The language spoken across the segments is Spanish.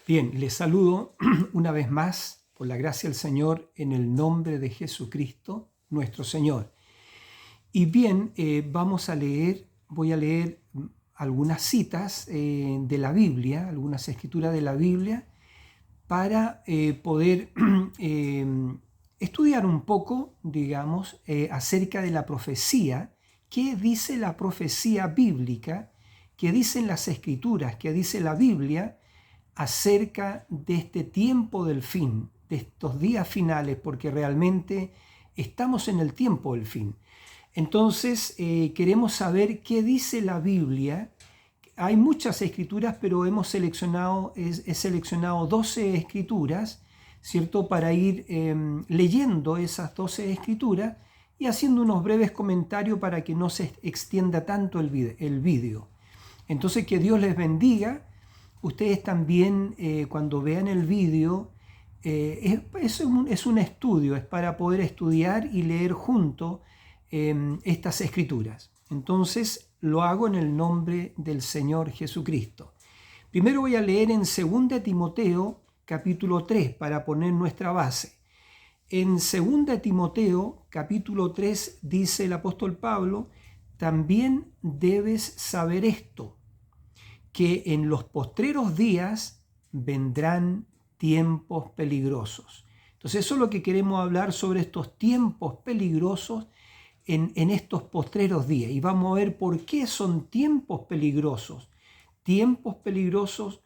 Bien, les saludo una vez más por la gracia del Señor en el nombre de Jesucristo, nuestro Señor. Y bien, voy a leer algunas citas de la Biblia, algunas escrituras de la Biblia, para poder estudiar un poco, digamos, acerca de la profecía. ¿Qué dice la profecía bíblica? ¿Qué dicen las escrituras? ¿Qué dice la Biblia acerca de este tiempo del fin, de estos días finales? Porque realmente estamos en el tiempo del fin. Entonces, queremos saber qué dice la Biblia. Hay muchas escrituras, pero he seleccionado 12 escrituras, ¿cierto? Para ir leyendo esas 12 escrituras y haciendo unos breves comentarios para que no se extienda tanto el vídeo. Entonces, que Dios les bendiga. Ustedes también, cuando vean el vídeo, es un estudio, es para poder estudiar y leer juntos estas escrituras. Entonces, lo hago en el nombre del Señor Jesucristo. Primero voy a leer en 2 Timoteo, capítulo 3, para poner nuestra base. En 2 Timoteo, capítulo 3, dice el apóstol Pablo: también debes saber esto, que en los postreros días vendrán tiempos peligrosos. Entonces, eso es lo que queremos hablar sobre estos tiempos peligrosos en estos postreros días. Y vamos a ver por qué son tiempos peligrosos. Tiempos peligrosos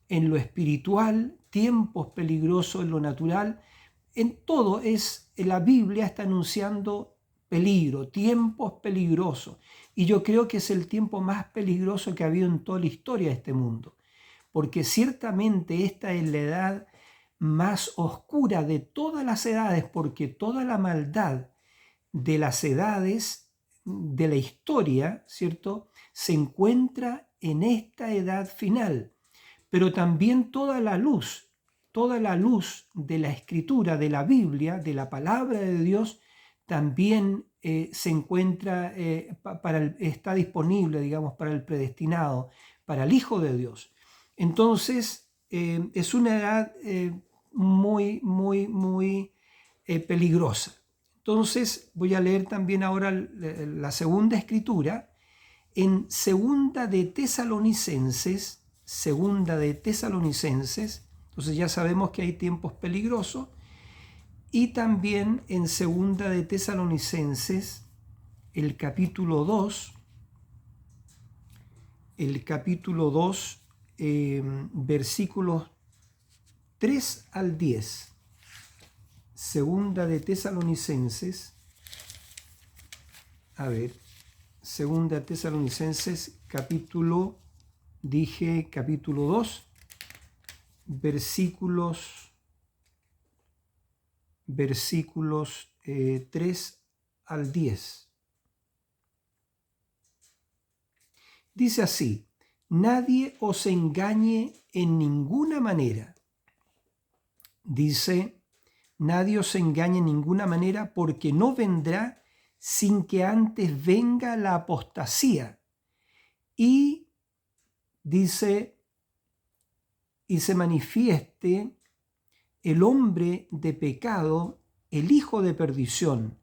en lo espiritual, tiempos peligrosos en lo natural. En todo la Biblia está anunciando peligro, tiempos peligrosos. Y yo creo que es el tiempo más peligroso que ha habido en toda la historia de este mundo. Porque ciertamente esta es la edad más oscura de todas las edades, porque toda la maldad de las edades de la historia, ¿cierto?, se encuentra en esta edad final. Pero también toda la luz de la escritura, de la Biblia, de la palabra de Dios, también se encuentra, está disponible, digamos, para el predestinado, para el Hijo de Dios. Entonces, es una edad muy peligrosa. Entonces, voy a leer también ahora la segunda escritura en Segunda de Tesalonicenses. Entonces ya sabemos que hay tiempos peligrosos. Y también en Segunda de Tesalonicenses, el capítulo 2, versículos 3 al 10. Segunda de Tesalonicenses, Segunda de Tesalonicenses, capítulo 2, versículos 3 al 10. Dice así: nadie os engañe en ninguna manera. Nadie os engañe en ninguna manera, porque no vendrá sin que antes venga la apostasía. Y se manifieste el hombre de pecado, el hijo de perdición,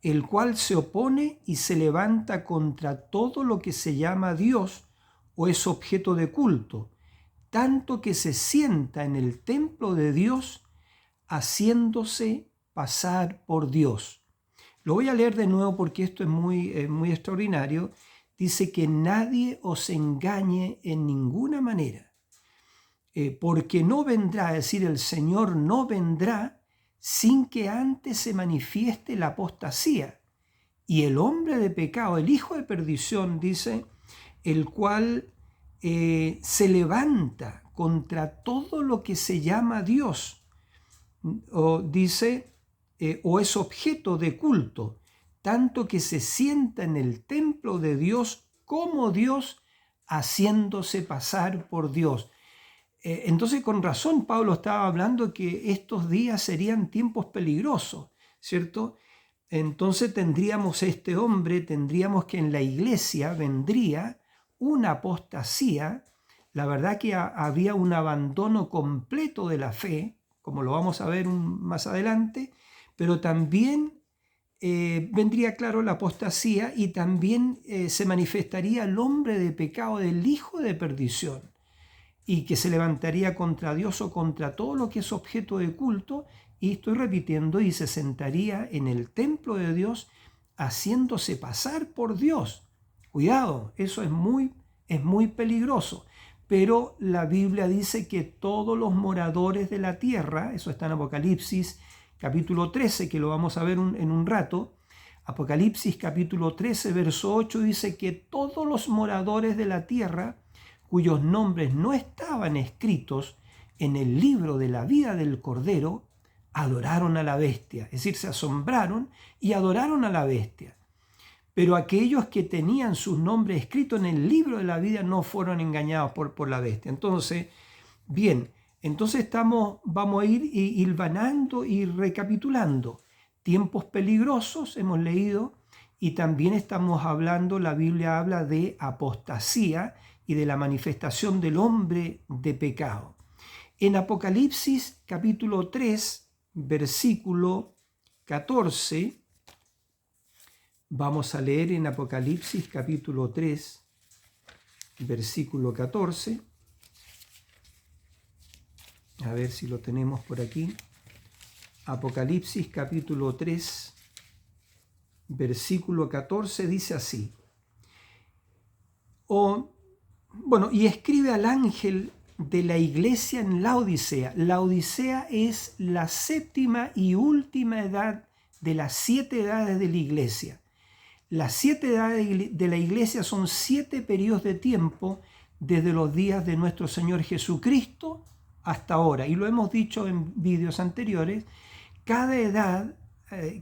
el cual se opone y se levanta contra todo lo que se llama Dios o es objeto de culto, tanto que se sienta en el templo de Dios, haciéndose pasar por Dios. Lo voy a leer de nuevo porque esto es muy extraordinario. Dice que nadie os engañe en ninguna manera, porque no vendrá, es decir, el Señor no vendrá sin que antes se manifieste la apostasía. Y el hombre de pecado, el hijo de perdición, dice, el cual se levanta contra todo lo que se llama Dios, o es objeto de culto, tanto que se sienta en el templo de Dios como Dios, haciéndose pasar por Dios. Entonces, con razón, Pablo estaba hablando que estos días serían tiempos peligrosos, ¿cierto? Entonces tendríamos que en la iglesia vendría una apostasía La verdad que había un abandono completo de la fe, como lo vamos a ver más adelante, pero también vendría claro la apostasía y también se manifestaría el hombre de pecado del hijo de perdición y que se levantaría contra Dios o contra todo lo que es objeto de culto, y estoy repitiendo, y se sentaría en el templo de Dios haciéndose pasar por Dios. Cuidado, eso es muy peligroso. Pero la Biblia dice que todos los moradores de la tierra, eso está en Apocalipsis capítulo 13, que lo vamos a ver en un rato, Apocalipsis capítulo 13, verso 8 dice que todos los moradores de la tierra cuyos nombres no estaban escritos en el libro de la vida del Cordero, adoraron a la bestia, es decir, se asombraron y adoraron a la bestia. Pero aquellos que tenían sus nombres escritos en el libro de la vida no fueron engañados por la bestia. Entonces, bien, entonces vamos a ir hilvanando y recapitulando. Tiempos peligrosos hemos leído, y también estamos hablando, la Biblia habla de apostasía y de la manifestación del hombre de pecado. En Apocalipsis capítulo 3, versículo 14, vamos a leer en Apocalipsis capítulo 3, versículo 14. A ver si lo tenemos por aquí. Apocalipsis capítulo 3, versículo 14 dice así. Y escribe al ángel de la iglesia en Laodicea. Laodicea es la séptima y última edad de las 7 edades de la iglesia. Las 7 edades de la iglesia son 7 periodos de tiempo desde los días de nuestro Señor Jesucristo hasta ahora. Y lo hemos dicho en vídeos anteriores, cada edad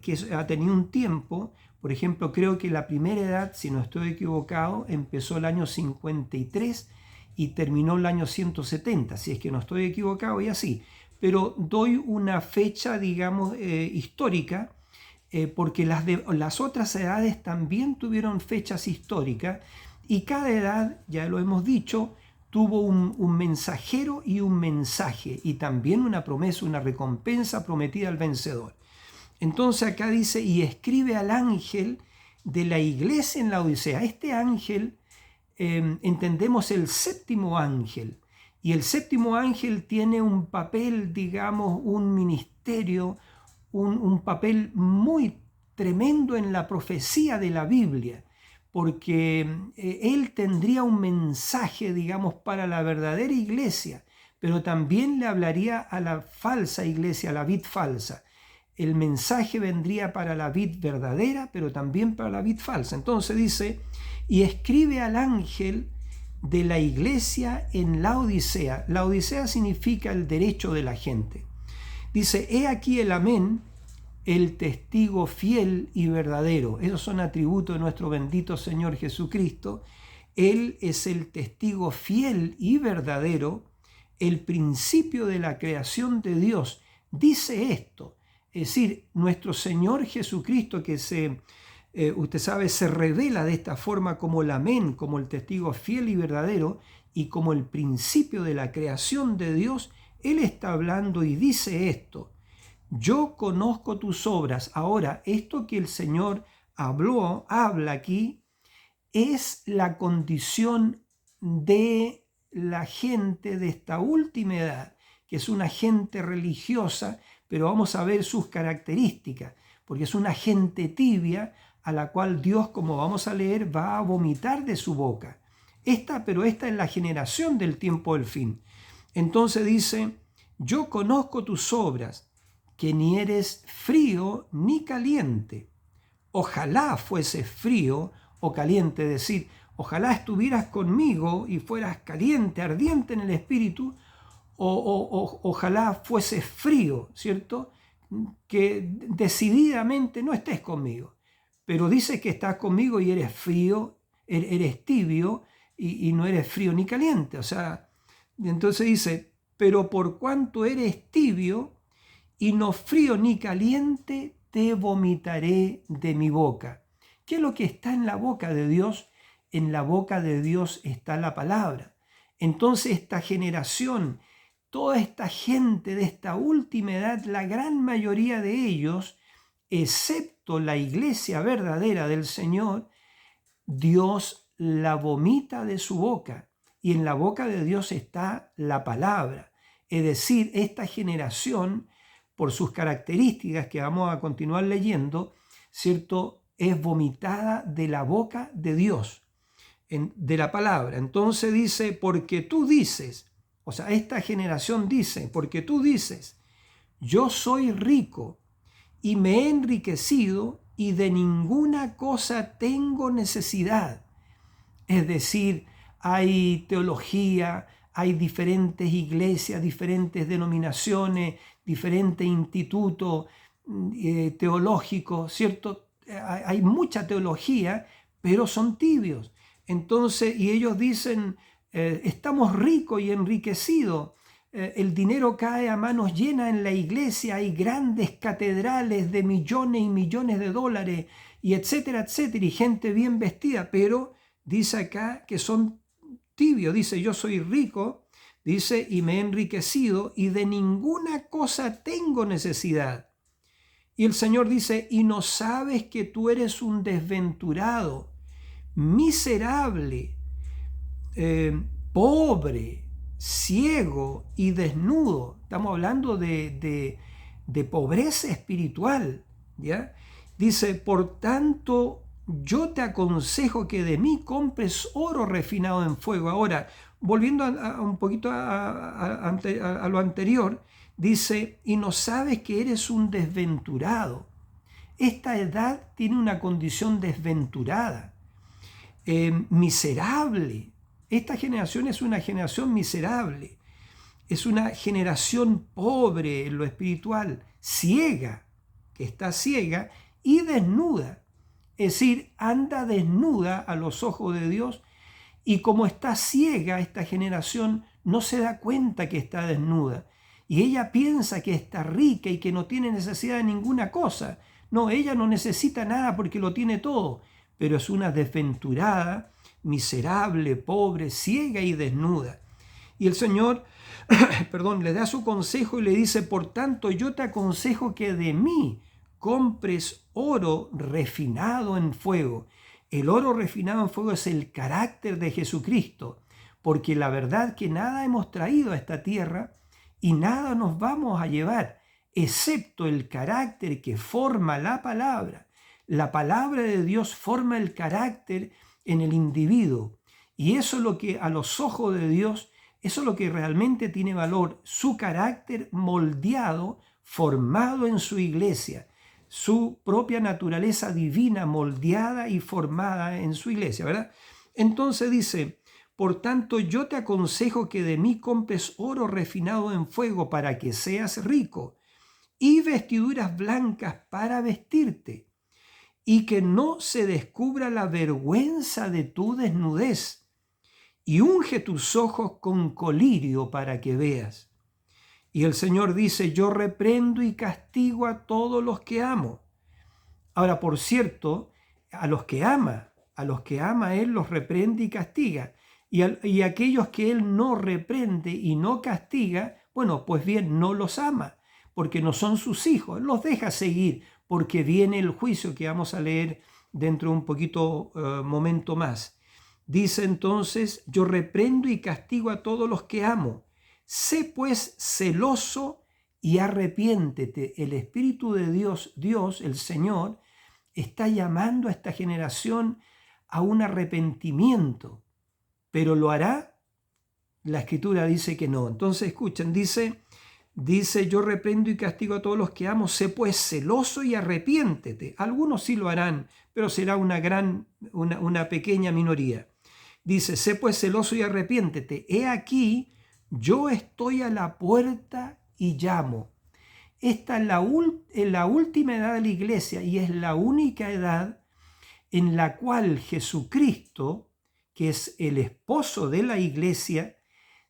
que ha tenido un tiempo. Por ejemplo, creo que la primera edad, si no estoy equivocado, empezó el año 53 y terminó el año 170, si es que no estoy equivocado, y así. Pero doy una fecha, digamos, histórica, porque las otras edades también tuvieron fechas históricas, y cada edad, ya lo hemos dicho, tuvo un mensajero y un mensaje, y también una promesa, una recompensa prometida al vencedor. Entonces acá dice, y escribe al ángel de la iglesia en Laodicea. Este ángel, entendemos el séptimo ángel, y el séptimo ángel tiene un papel, digamos, un ministerio, un papel muy tremendo en la profecía de la Biblia, porque él tendría un mensaje, digamos, para la verdadera iglesia, pero también le hablaría a la falsa iglesia, a la vid falsa. El mensaje vendría para la vid verdadera, pero también para la vid falsa. Entonces dice, y escribe al ángel de la iglesia en Laodicea. Laodicea significa el derecho de la gente. Dice, he aquí el amén, el testigo fiel y verdadero. Esos son atributos de nuestro bendito Señor Jesucristo. Él es el testigo fiel y verdadero, el principio de la creación de Dios. Dice esto. Es decir, nuestro Señor Jesucristo, que usted sabe, se revela de esta forma como el amén, como el testigo fiel y verdadero, y como el principio de la creación de Dios. Él está hablando y dice esto: yo conozco tus obras. Ahora, esto que el Señor habla aquí, es la condición de la gente de esta última edad, que es una gente religiosa, pero vamos a ver sus características, porque es una gente tibia a la cual Dios, como vamos a leer, va a vomitar de su boca. Pero esta es la generación del tiempo del fin. Entonces dice, yo conozco tus obras, que ni eres frío ni caliente. Ojalá fuese frío o caliente, es decir, ojalá estuvieras conmigo y fueras caliente, ardiente en el espíritu, ojalá fuese frío, ¿cierto? Que decididamente no estés conmigo. Pero dice que estás conmigo y eres frío, eres tibio y no eres frío ni caliente. O sea, entonces dice, pero por cuanto eres tibio y no frío ni caliente, te vomitaré de mi boca. ¿Qué es lo que está en la boca de Dios? En la boca de Dios está la palabra. Entonces esta generación, toda esta gente de esta última edad, la gran mayoría de ellos, excepto la iglesia verdadera del Señor, Dios la vomita de su boca, y en la boca de Dios está la palabra. Es decir, esta generación, por sus características que vamos a continuar leyendo, ¿cierto?, es vomitada de la boca de Dios, de la palabra. Entonces dice, porque tú dices, o sea, esta generación dice, porque tú dices, yo soy rico y me he enriquecido y de ninguna cosa tengo necesidad. Es decir, hay teología, hay diferentes iglesias, diferentes denominaciones, diferentes institutos teológicos, ¿cierto? Hay mucha teología, pero son tibios. Entonces, y ellos dicen, estamos ricos y enriquecidos. El dinero cae a manos llenas en la iglesia, hay grandes catedrales de millones y millones de dólares, y etcétera, etcétera, y gente bien vestida, pero dice acá que son tibios. Dice, yo soy rico, dice, y me he enriquecido, y de ninguna cosa tengo necesidad. Y el Señor dice, y no sabes que tú eres un desventurado, miserable, pobre, ciego y desnudo. Estamos hablando de pobreza espiritual, ¿ya? Dice, por tanto, yo te aconsejo que de mí compres oro refinado en fuego. Ahora, volviendo un poquito a lo anterior, dice, y no sabes que eres un desventurado. Esta edad tiene una condición desventurada, miserable. Esta generación es una generación miserable, es una generación pobre en lo espiritual, ciega, que está ciega y desnuda. Es decir, anda desnuda a los ojos de Dios, y como está ciega esta generación, no se da cuenta que está desnuda. Y ella piensa que está rica y que no tiene necesidad de ninguna cosa. No, ella no necesita nada porque lo tiene todo, pero es una desventurada, miserable, pobre, ciega y desnuda. Y el Señor, le da su consejo y le dice, por tanto, yo te aconsejo que de mí compres oro refinado en fuego. El oro refinado en fuego es el carácter de Jesucristo, porque la verdad que nada hemos traído a esta tierra y nada nos vamos a llevar, excepto el carácter que forma la palabra. La palabra de Dios forma el carácter en el individuo, y eso es lo que a los ojos de Dios, eso es lo que realmente tiene valor, su carácter moldeado, formado en su iglesia, su propia naturaleza divina moldeada y formada en su iglesia, ¿verdad? Entonces dice, por tanto yo te aconsejo que de mí compres oro refinado en fuego para que seas rico, y vestiduras blancas para vestirte, y que no se descubra la vergüenza de tu desnudez, y unge tus ojos con colirio para que veas. Y el Señor dice, yo reprendo y castigo a todos los que amo. Ahora, por cierto, a los que ama Él los reprende y castiga. Y aquellos que Él no reprende y no castiga, bueno, pues bien, no los ama, porque no son sus hijos, los deja seguir, porque viene el juicio que vamos a leer dentro de un poquito momento más. Dice entonces, yo reprendo y castigo a todos los que amo. Sé pues celoso y arrepiéntete. El Espíritu de Dios, el Señor, está llamando a esta generación a un arrepentimiento, pero ¿lo hará? La Escritura dice que no. Entonces escuchen, dice, yo reprendo y castigo a todos los que amo, sé pues celoso y arrepiéntete. Algunos sí lo harán, pero será una pequeña minoría. Dice, sé pues celoso y arrepiéntete. He aquí, yo estoy a la puerta y llamo. Esta es la última edad de la iglesia y es la única edad en la cual Jesucristo, que es el esposo de la iglesia,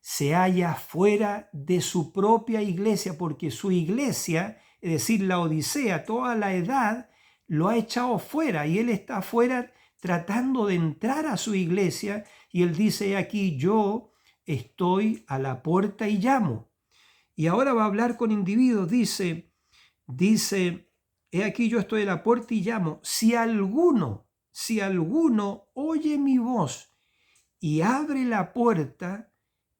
se halla fuera de su propia iglesia, porque su iglesia, es decir, la Odisea, toda la edad, lo ha echado fuera y él está afuera tratando de entrar a su iglesia, y él dice aquí, yo estoy a la puerta y llamo. Y ahora va a hablar con individuos, dice, he aquí yo estoy a la puerta y llamo. Si alguno oye mi voz y abre la puerta,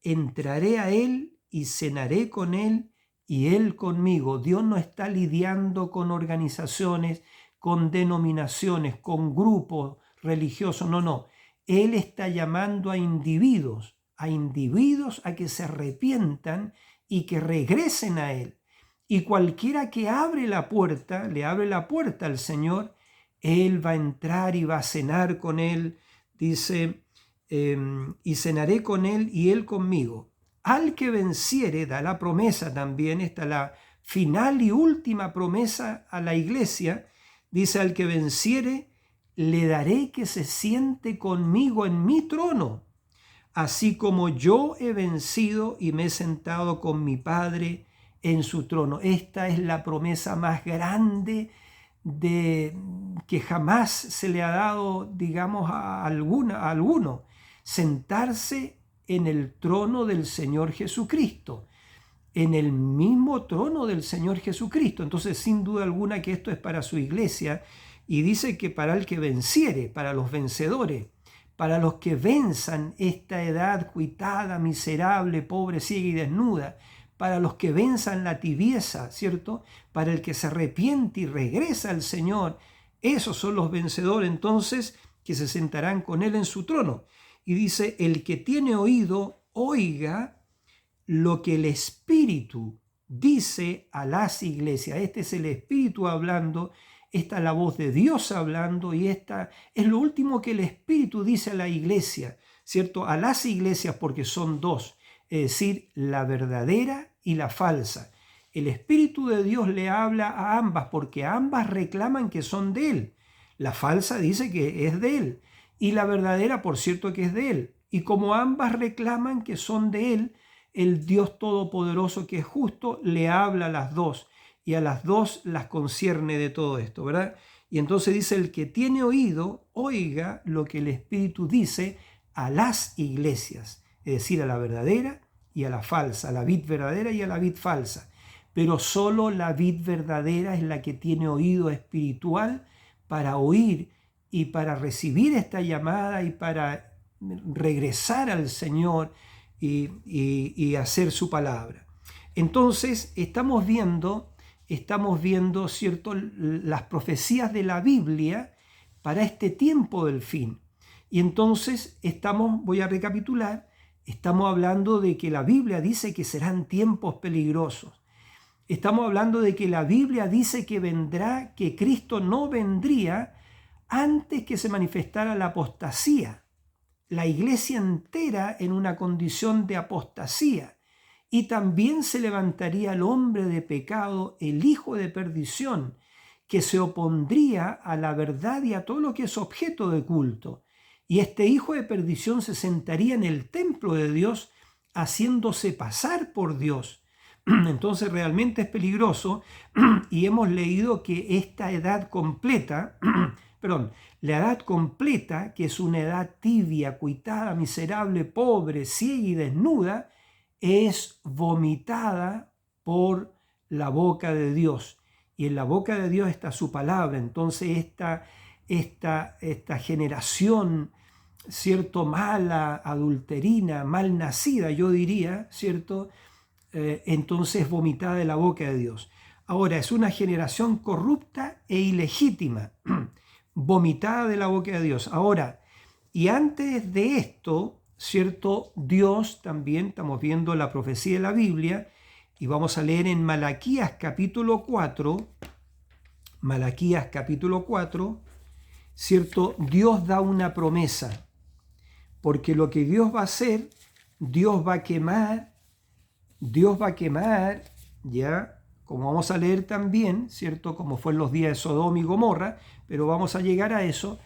entraré a él y cenaré con él y él conmigo. Dios no está lidiando con organizaciones, con denominaciones, con grupos religiosos, no. Él está llamando a individuos a que se arrepientan y que regresen a él. Y cualquiera que abre la puerta, le abre la puerta al Señor, él va a entrar y va a cenar con él. Dice, y cenaré con él y él conmigo. Al que venciere, da la promesa también, esta la final y última promesa a la iglesia. Dice, al que venciere, le daré que se siente conmigo en mi trono, así como yo he vencido y me he sentado con mi Padre en su trono. Esta es la promesa más grande que jamás se le ha dado, digamos, a alguno, sentarse en el trono del Señor Jesucristo, en el mismo trono del Señor Jesucristo. Entonces, sin duda alguna que esto es para su iglesia, y dice que para el que venciere, para los vencedores, para los que venzan esta edad cuitada, miserable, pobre, ciega y desnuda, para los que venzan la tibieza, ¿cierto? Para el que se arrepiente y regresa al Señor, esos son los vencedores entonces que se sentarán con Él en su trono. Y dice, el que tiene oído, oiga lo que el Espíritu dice a las iglesias. Este es el Espíritu hablando, esta es la voz de Dios hablando, y esta es lo último que el Espíritu dice a la iglesia, ¿cierto? A las iglesias, porque son dos, es decir, la verdadera y la falsa. El Espíritu de Dios le habla a ambas, porque ambas reclaman que son de Él. La falsa dice que es de Él, y la verdadera, por cierto, que es de Él. Y como ambas reclaman que son de Él, el Dios Todopoderoso, que es justo, le habla a las dos, y a las dos las concierne de todo esto, ¿verdad? Y entonces dice, el que tiene oído, oiga lo que el Espíritu dice a las iglesias, es decir, a la verdadera y a la falsa, a la vid verdadera y a la vid falsa. Pero solo la vid verdadera es la que tiene oído espiritual para oír y para recibir esta llamada y para regresar al Señor y hacer su palabra. Entonces estamos viendo, ¿cierto?, las profecías de la Biblia para este tiempo del fin. Y entonces voy a recapitular, estamos hablando de que la Biblia dice que serán tiempos peligrosos. Estamos hablando de que la Biblia dice que Cristo no vendría antes que se manifestara la apostasía. La iglesia entera en una condición de apostasía. Y también se levantaría el hombre de pecado, el hijo de perdición, que se opondría a la verdad y a todo lo que es objeto de culto. Y este hijo de perdición se sentaría en el templo de Dios, haciéndose pasar por Dios. Entonces realmente es peligroso, y hemos leído que esta edad completa, la edad completa, que es una edad tibia, cuitada, miserable, pobre, ciega y desnuda, es vomitada por la boca de Dios. Y en la boca de Dios está su palabra. Entonces esta generación, ¿cierto?, mala, adulterina, mal nacida, yo diría, ¿cierto?, entonces vomitada de la boca de Dios. Ahora, es una generación corrupta e ilegítima, vomitada de la boca de Dios. Ahora, y antes de esto, ¿cierto?, Dios también, estamos viendo la profecía de la Biblia, y vamos a leer en Malaquías capítulo 4, ¿cierto? Dios da una promesa, porque lo que Dios va a hacer, Dios va a quemar, ya, como vamos a leer también, ¿cierto?, como fue en los días de Sodoma y Gomorra, pero vamos a llegar a eso.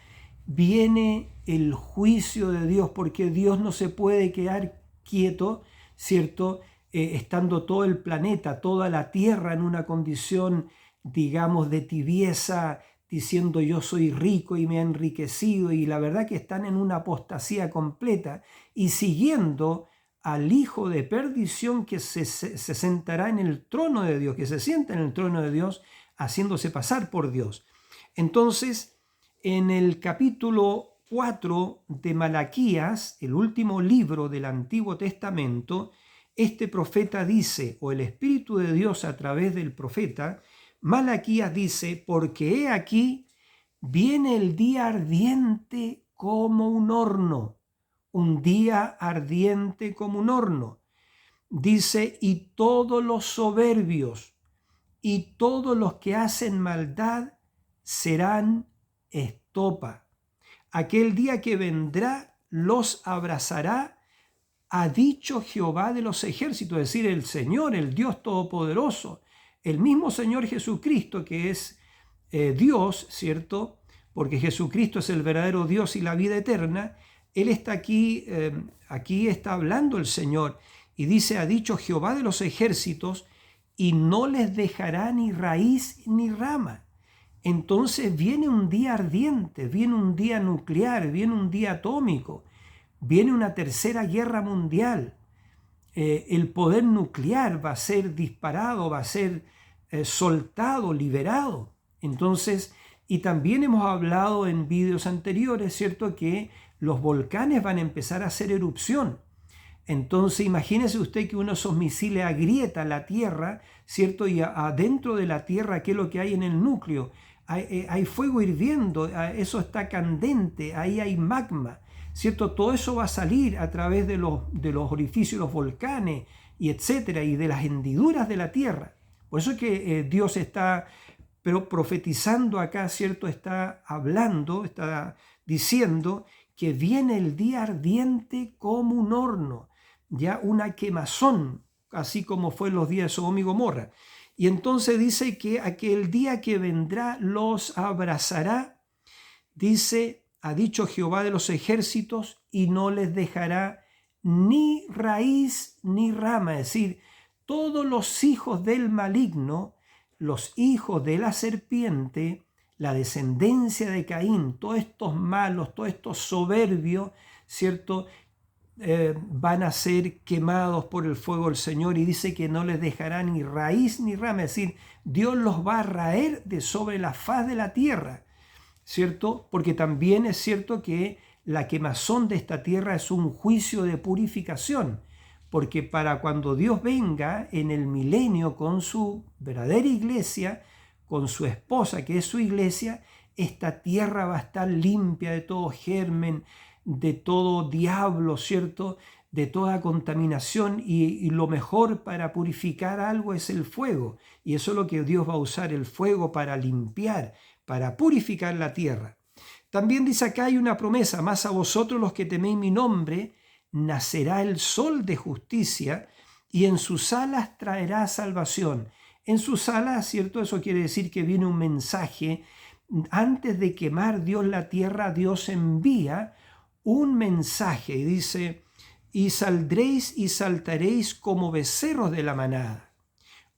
Viene el juicio de Dios, porque Dios no se puede quedar quieto, ¿cierto?, estando todo el planeta, toda la tierra en una condición, digamos, de tibieza, diciendo yo soy rico y me ha enriquecido, y la verdad que están en una apostasía completa y siguiendo al hijo de perdición que se sentará en el trono de Dios, que se sienta en el trono de Dios, haciéndose pasar por Dios. Entonces, en el capítulo 4 de Malaquías, el último libro del Antiguo Testamento, este profeta dice, o el Espíritu de Dios a través del profeta, Malaquías dice, porque he aquí, viene el día ardiente como un horno, un día ardiente como un horno. Dice, y todos los soberbios y todos los que hacen maldad serán estopa. Aquel día que vendrá los abrazará, ha dicho Jehová de los ejércitos, es decir, el Señor, el Dios Todopoderoso, el mismo Señor Jesucristo que es Dios, ¿cierto? Porque Jesucristo es el verdadero Dios y la vida eterna. Él está aquí, aquí está hablando el Señor y dice, ha dicho Jehová de los ejércitos, y no les dejará ni raíz ni rama. Entonces viene un día ardiente, viene un día nuclear, viene un día atómico, viene una tercera guerra mundial. El poder nuclear va a ser disparado, va a ser soltado, liberado. Entonces, y también hemos hablado en vídeos anteriores, ¿cierto?, que los volcanes van a empezar a hacer erupción. Entonces, imagínese usted que uno de esos misiles agrieta la Tierra, ¿cierto? Y adentro de la Tierra, ¿qué es lo que hay en el núcleo? Hay fuego hirviendo, eso está candente, ahí hay magma, ¿cierto? Todo eso va a salir a través de los orificios, los volcanes, y etcétera, y de las hendiduras de la Tierra. Por eso es que Dios está profetizando acá, ¿cierto? Está hablando, está diciendo que viene el día ardiente como un horno, ya una quemazón, así como fue en los días de Sodoma y Gomorra. Y entonces dice que aquel día que vendrá los abrazará, dice, ha dicho Jehová de los ejércitos, y no les dejará ni raíz ni rama. Es decir, todos los hijos del maligno, los hijos de la serpiente, la descendencia de Caín, todos estos malos, todos estos soberbios, ¿cierto? Van a ser quemados por el fuego del Señor, y dice que no les dejará ni raíz ni rama, es decir, Dios los va a raer de sobre la faz de la tierra, ¿cierto? Porque también es cierto que la quemazón de esta tierra es un juicio de purificación, porque para cuando Dios venga en el milenio con su verdadera iglesia, con su esposa que es su iglesia, esta tierra va a estar limpia de todo germen, de todo diablo, ¿cierto? De toda contaminación, y lo mejor para purificar algo es el fuego, y eso es lo que Dios va a usar, el fuego, para limpiar, para purificar la tierra. También dice acá, hay una promesa, más a vosotros los que teméis mi nombre, nacerá el sol de justicia, y en sus alas traerá salvación. En sus alas, ¿cierto? Eso quiere decir que viene un mensaje. Antes de quemar Dios la tierra, Dios envía un mensaje y dice, y saldréis y saltaréis como becerros de la manada.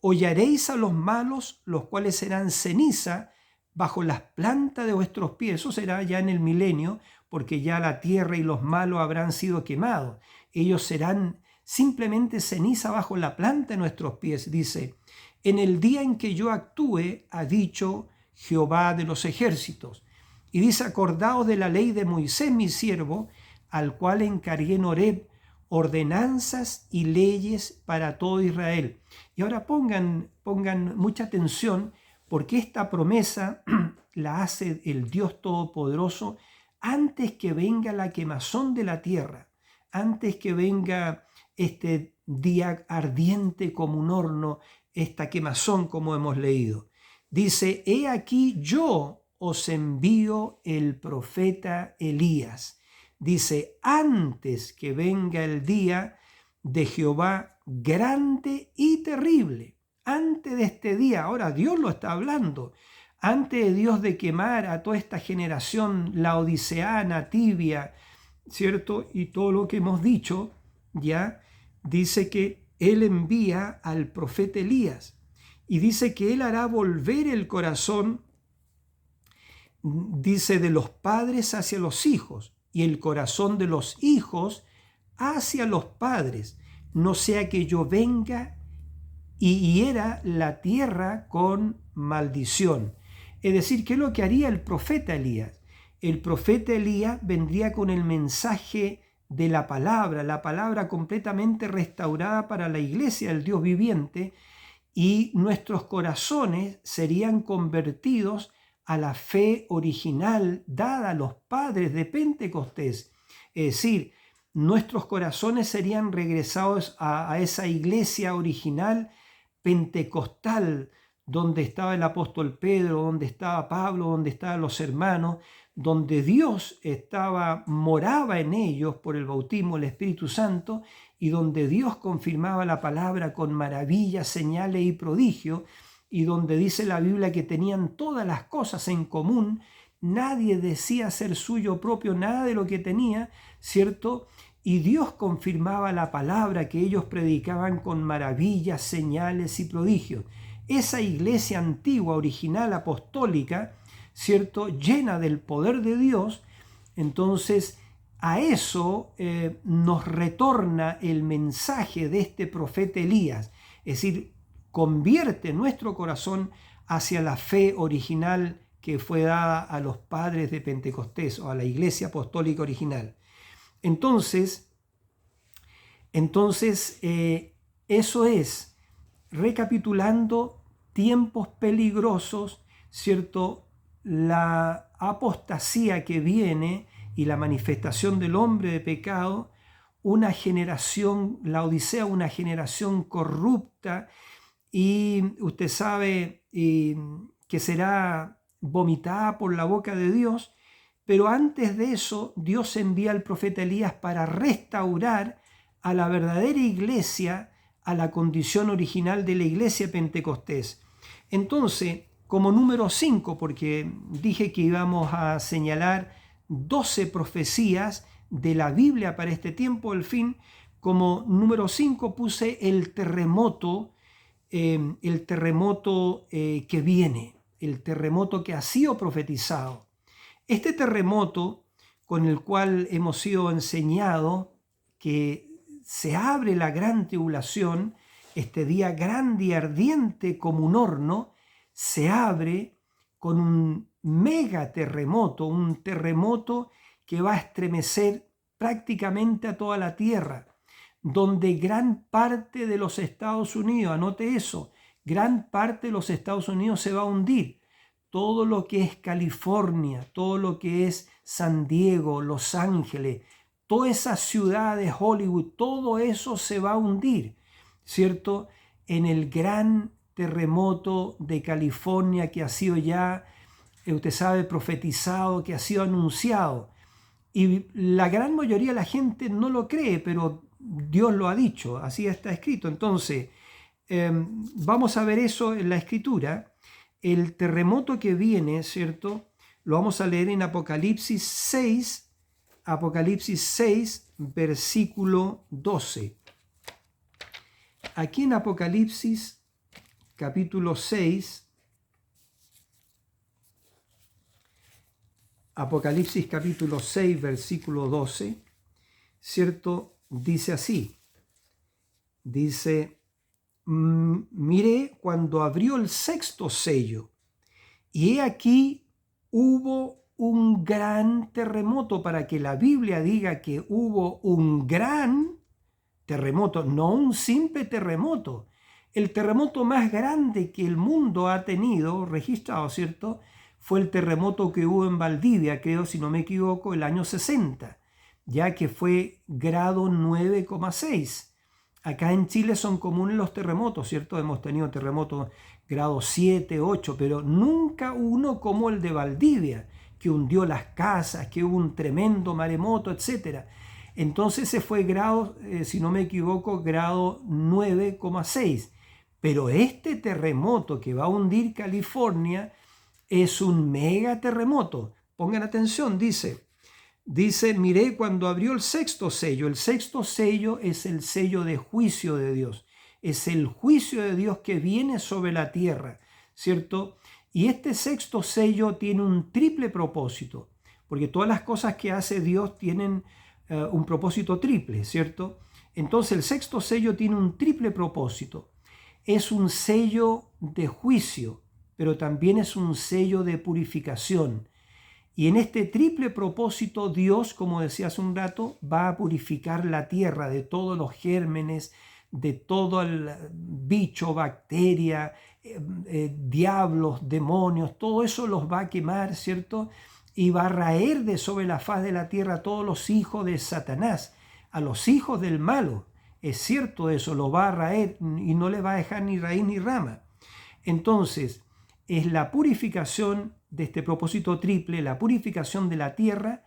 Hollaréis a los malos, los cuales serán ceniza bajo las plantas de vuestros pies. Eso será ya en el milenio, porque ya la tierra y los malos habrán sido quemados. Ellos serán simplemente ceniza bajo la planta de nuestros pies. Dice, en el día en que yo actúe, ha dicho Jehová de los ejércitos. Y dice, acordaos de la ley de Moisés, mi siervo, al cual encargué en Horeb ordenanzas y leyes para todo Israel. Y ahora pongan mucha atención, porque esta promesa la hace el Dios Todopoderoso antes que venga la quemazón de la tierra, antes que venga este día ardiente como un horno, esta quemazón como hemos leído. Dice, he aquí yo os envío el profeta Elías. Dice, antes que venga el día de Jehová grande y terrible. Antes de este día, ahora Dios lo está hablando, antes de Dios de quemar a toda esta generación laodiceana, tibia, ¿cierto? Y todo lo que hemos dicho, ya, dice que Él envía al profeta Elías. Y dice que Él hará volver el corazón, dice, de los padres hacia los hijos, y el corazón de los hijos hacia los padres, no sea que yo venga y hiera la tierra con maldición. Es decir, ¿qué es lo que haría el profeta Elías? El profeta Elías vendría con el mensaje de la palabra completamente restaurada para la iglesia del Dios viviente, y nuestros corazones serían convertidos a la fe original dada a los padres de Pentecostés. Es decir, nuestros corazones serían regresados a esa iglesia original pentecostal, donde estaba el apóstol Pedro, donde estaba Pablo, donde estaban los hermanos, donde Dios moraba en ellos por el bautismo del Espíritu Santo, y donde Dios confirmaba la palabra con maravillas, señales y prodigios, y donde dice la Biblia que tenían todas las cosas en común. Nadie decía ser suyo propio nada de lo que tenía, ¿cierto? Y Dios confirmaba la palabra que ellos predicaban con maravillas, señales y prodigios. Esa iglesia antigua, original, apostólica, ¿cierto?, llena del poder de Dios. Entonces a eso nos retorna el mensaje de este profeta Elías. Es decir, convierte nuestro corazón hacia la fe original que fue dada a los padres de Pentecostés o a la iglesia apostólica original. Entonces, eso es, recapitulando, tiempos peligrosos, ¿cierto? La apostasía que viene y la manifestación del hombre de pecado, una generación, la Odisea, una generación corrupta, y usted sabe que será vomitada por la boca de Dios. Pero antes de eso, Dios envía al profeta Elías para restaurar a la verdadera iglesia a la condición original de la iglesia Pentecostés. Entonces, como número 5, porque dije que íbamos a señalar 12 profecías de la Biblia para este tiempo del fin, como número 5 puse el terremoto que viene, el terremoto que ha sido profetizado. Este terremoto con el cual hemos sido enseñados que se abre la gran tribulación, este día grande y ardiente como un horno, se abre con un mega terremoto, un terremoto que va a estremecer prácticamente a toda la tierra, donde gran parte de los Estados Unidos, anote eso, gran parte de los Estados Unidos se va a hundir. Todo lo que es California, todo lo que es San Diego, Los Ángeles, toda esa ciudad de Hollywood, todo eso se va a hundir, ¿cierto? En el gran terremoto de California que ha sido ya, usted sabe, profetizado, que ha sido anunciado. Y la gran mayoría de la gente no lo cree, pero Dios lo ha dicho, así está escrito. Entonces, vamos a ver eso en la Escritura. El terremoto que viene, ¿cierto? Lo vamos a leer en Apocalipsis 6, versículo 12. Aquí en Apocalipsis, capítulo 6, versículo 12, ¿cierto? Dice así, miré cuando abrió el sexto sello, y he aquí hubo un gran terremoto, para que la Biblia diga que hubo un gran terremoto, no un simple terremoto. El terremoto más grande que el mundo ha tenido registrado, ¿cierto?, fue el terremoto que hubo en Valdivia, creo, si no me equivoco, el año 60, ya que fue grado 9,6. Acá en Chile son comunes los terremotos, ¿cierto? Hemos tenido terremotos grado 7, 8, pero nunca uno como el de Valdivia, que hundió las casas, que hubo un tremendo maremoto, etc. Entonces ese fue grado, si no me equivoco, grado 9,6. Pero este terremoto que va a hundir California es un mega terremoto. Pongan atención, dice, miré cuando abrió el sexto sello. El sexto sello es el sello de juicio de Dios. Es el juicio de Dios que viene sobre la tierra, ¿cierto? Y este sexto sello tiene un triple propósito, porque todas las cosas que hace Dios tienen un propósito triple, ¿cierto? Entonces el sexto sello tiene un triple propósito. Es un sello de juicio, pero también es un sello de purificación. Y en este triple propósito Dios, como decía hace un rato, va a purificar la tierra de todos los gérmenes, de todo el bicho, bacteria, diablos, demonios, todo eso los va a quemar, ¿cierto? Y va a raer de sobre la faz de la tierra a todos los hijos de Satanás, a los hijos del malo. Es cierto eso, los va a raer y no les va a dejar ni raíz ni rama. Entonces, es la purificación de este propósito triple, la purificación de la tierra,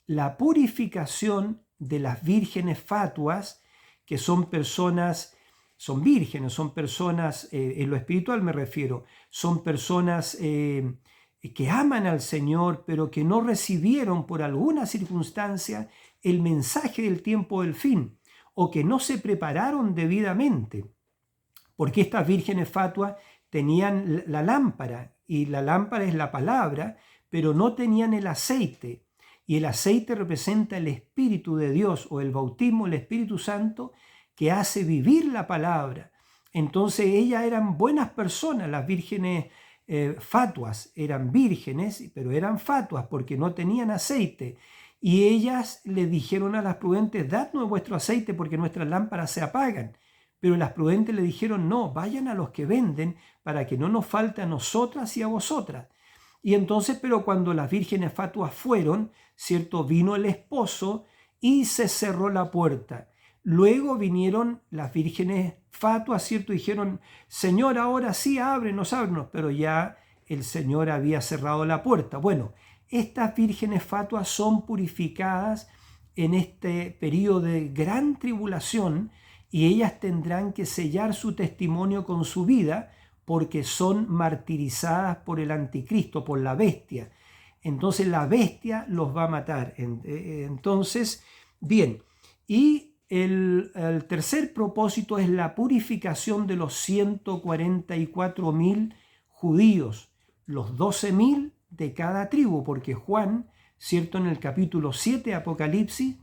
la purificación de las vírgenes fatuas, que son personas, son vírgenes, son personas, en lo espiritual me refiero, son personas que aman al Señor, pero que no recibieron por alguna circunstancia el mensaje del tiempo del fin, o que no se prepararon debidamente, porque estas vírgenes fatuas tenían la lámpara, y la lámpara es la palabra, pero no tenían el aceite, y el aceite representa el Espíritu de Dios, o el bautismo, el Espíritu Santo, que hace vivir la palabra. Entonces ellas eran buenas personas, las vírgenes fatuas, eran vírgenes, pero eran fatuas porque no tenían aceite. Y ellas le dijeron a las prudentes, dadnos vuestro aceite porque nuestras lámparas se apagan. Pero las prudentes le dijeron, no, vayan a los que venden para que no nos falte a nosotras y a vosotras. Y entonces, pero cuando las vírgenes fatuas fueron, ¿cierto? Vino el esposo y se cerró la puerta. Luego vinieron las vírgenes fatuas, ¿cierto? Dijeron, Señor, ahora sí, ábrenos, pero ya el Señor había cerrado la puerta. Bueno, estas vírgenes fatuas son purificadas en este periodo de gran tribulación, y ellas tendrán que sellar su testimonio con su vida porque son martirizadas por el anticristo, por la bestia. Entonces la bestia los va a matar. Entonces, bien, y el tercer propósito es la purificación de los 144.000 judíos, los 12.000 de cada tribu, porque Juan, ¿cierto? En el capítulo 7 de Apocalipsis,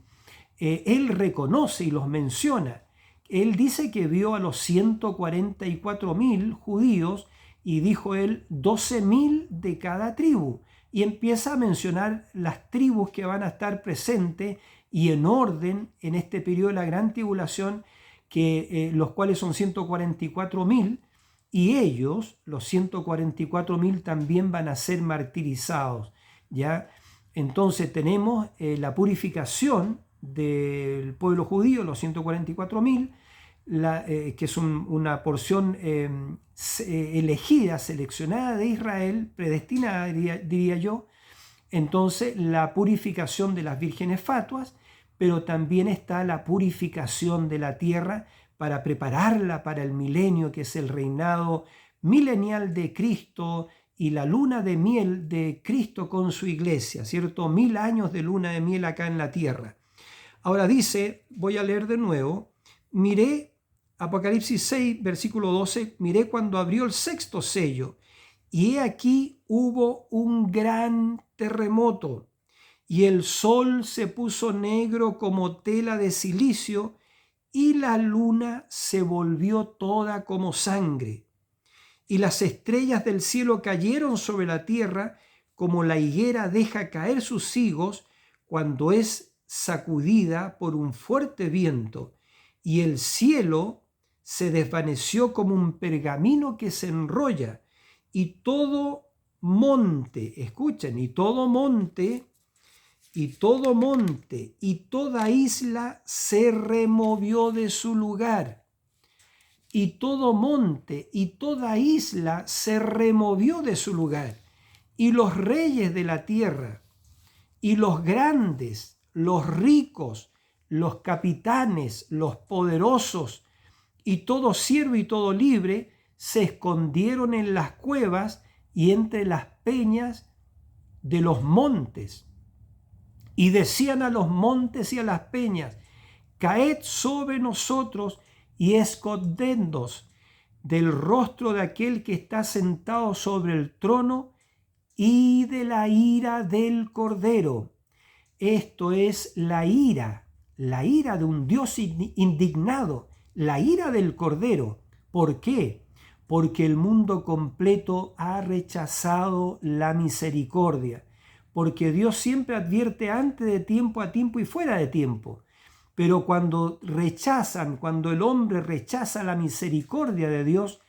él reconoce y los menciona. Él dice que vio a los 144.000 judíos y dijo él 12.000 de cada tribu. Y empieza a mencionar las tribus que van a estar presentes y en orden en este periodo de la gran tribulación, los cuales son 144.000, y ellos, los 144.000, también van a ser martirizados, ¿ya? Entonces tenemos la purificación del pueblo judío, los 144.000, que es una porción elegida, seleccionada de Israel, predestinada, diría yo. Entonces la purificación de las vírgenes fatuas, pero también está la purificación de la tierra para prepararla para el milenio, que es el reinado milenial de Cristo y la luna de miel de Cristo con su iglesia, ¿cierto? 1000 años de luna de miel acá en la tierra. Ahora dice, voy a leer de nuevo, miré, Apocalipsis 6, versículo 12, miré cuando abrió el sexto sello, y he aquí hubo un gran terremoto, y el sol se puso negro como tela de cilicio, y la luna se volvió toda como sangre, y las estrellas del cielo cayeron sobre la tierra, como la higuera deja caer sus higos cuando es sacudida por un fuerte viento, y el cielo se desvaneció como un pergamino que se enrolla, y todo monte, escuchen, y todo monte y toda isla se removió de su lugar. Y todo monte y toda isla se removió de su lugar. Y los reyes de la tierra, y los grandes, los ricos, los capitanes, los poderosos, y todo siervo y todo libre, se escondieron en las cuevas y entre las peñas de los montes. Y decían a los montes y a las peñas, caed sobre nosotros y escondednos del rostro de aquel que está sentado sobre el trono y de la ira del Cordero. Esto es la ira la ira de un Dios indignado, la ira del Cordero. ¿Por qué? Porque el mundo completo ha rechazado la misericordia, porque Dios siempre advierte antes de tiempo, a tiempo y fuera de tiempo. Pero cuando el hombre rechaza la misericordia de Dios,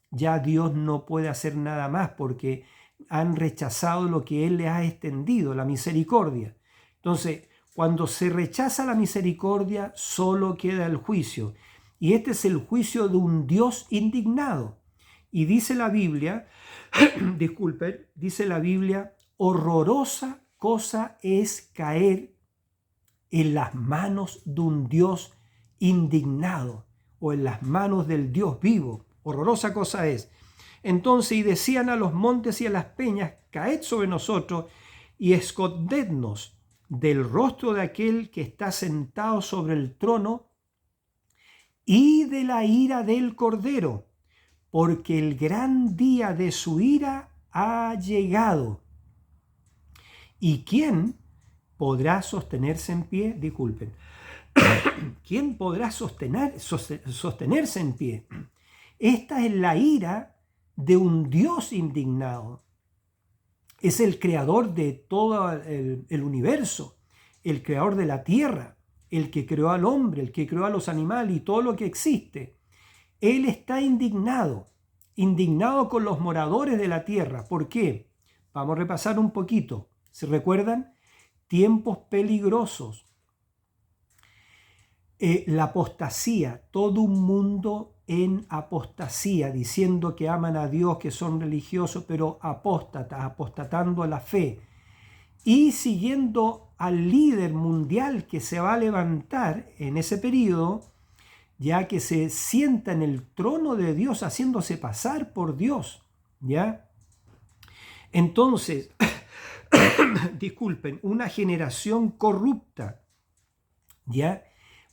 ya Dios no puede hacer nada más porque han rechazado lo que Él les ha extendido, la misericordia. Entonces, cuando se rechaza la misericordia, solo queda el juicio. Y este es el juicio de un Dios indignado. Y dice la Biblia, disculpen, dice la Biblia, horrorosa cosa es caer en las manos de un Dios indignado o en las manos del Dios vivo. Horrorosa cosa es. Entonces, y decían a los montes y a las peñas, caed sobre nosotros y escondednos del rostro de aquel que está sentado sobre el trono y de la ira del Cordero, porque el gran día de su ira ha llegado. ¿Y quién podrá sostenerse en pie? Disculpen. ¿Quién podrá sostenerse en pie? Esta es la ira de un Dios indignado. Es el creador de todo el universo, el creador de la tierra, el que creó al hombre, el que creó a los animales y todo lo que existe. Él está indignado con los moradores de la tierra. ¿Por qué? Vamos a repasar un poquito. ¿Se recuerdan? Tiempos peligrosos. La apostasía, todo un mundo en apostasía, diciendo que aman a Dios, que son religiosos, pero apóstatas, apostatando a la fe. Y siguiendo al líder mundial que se va a levantar en ese periodo, ya que se sienta en el trono de Dios haciéndose pasar por Dios, ¿ya? Entonces, disculpen, una generación corrupta, ¿ya?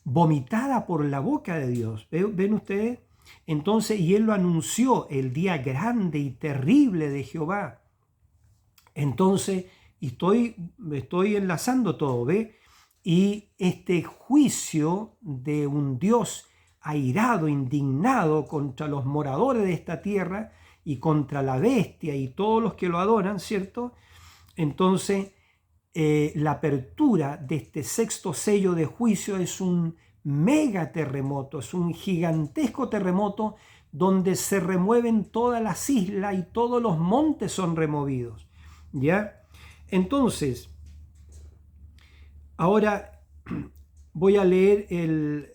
Vomitada por la boca de Dios. ¿Ven ustedes? Entonces, y él lo anunció, el día grande y terrible de Jehová. Entonces, estoy enlazando todo, ¿ve? Y este juicio de un Dios airado, indignado contra los moradores de esta tierra y contra la bestia y todos los que lo adoran, ¿cierto? Entonces, la apertura de este sexto sello de juicio es un mega terremoto, es un gigantesco terremoto donde se remueven todas las islas y todos los montes son removidos, ¿ya? Entonces, ahora voy a leer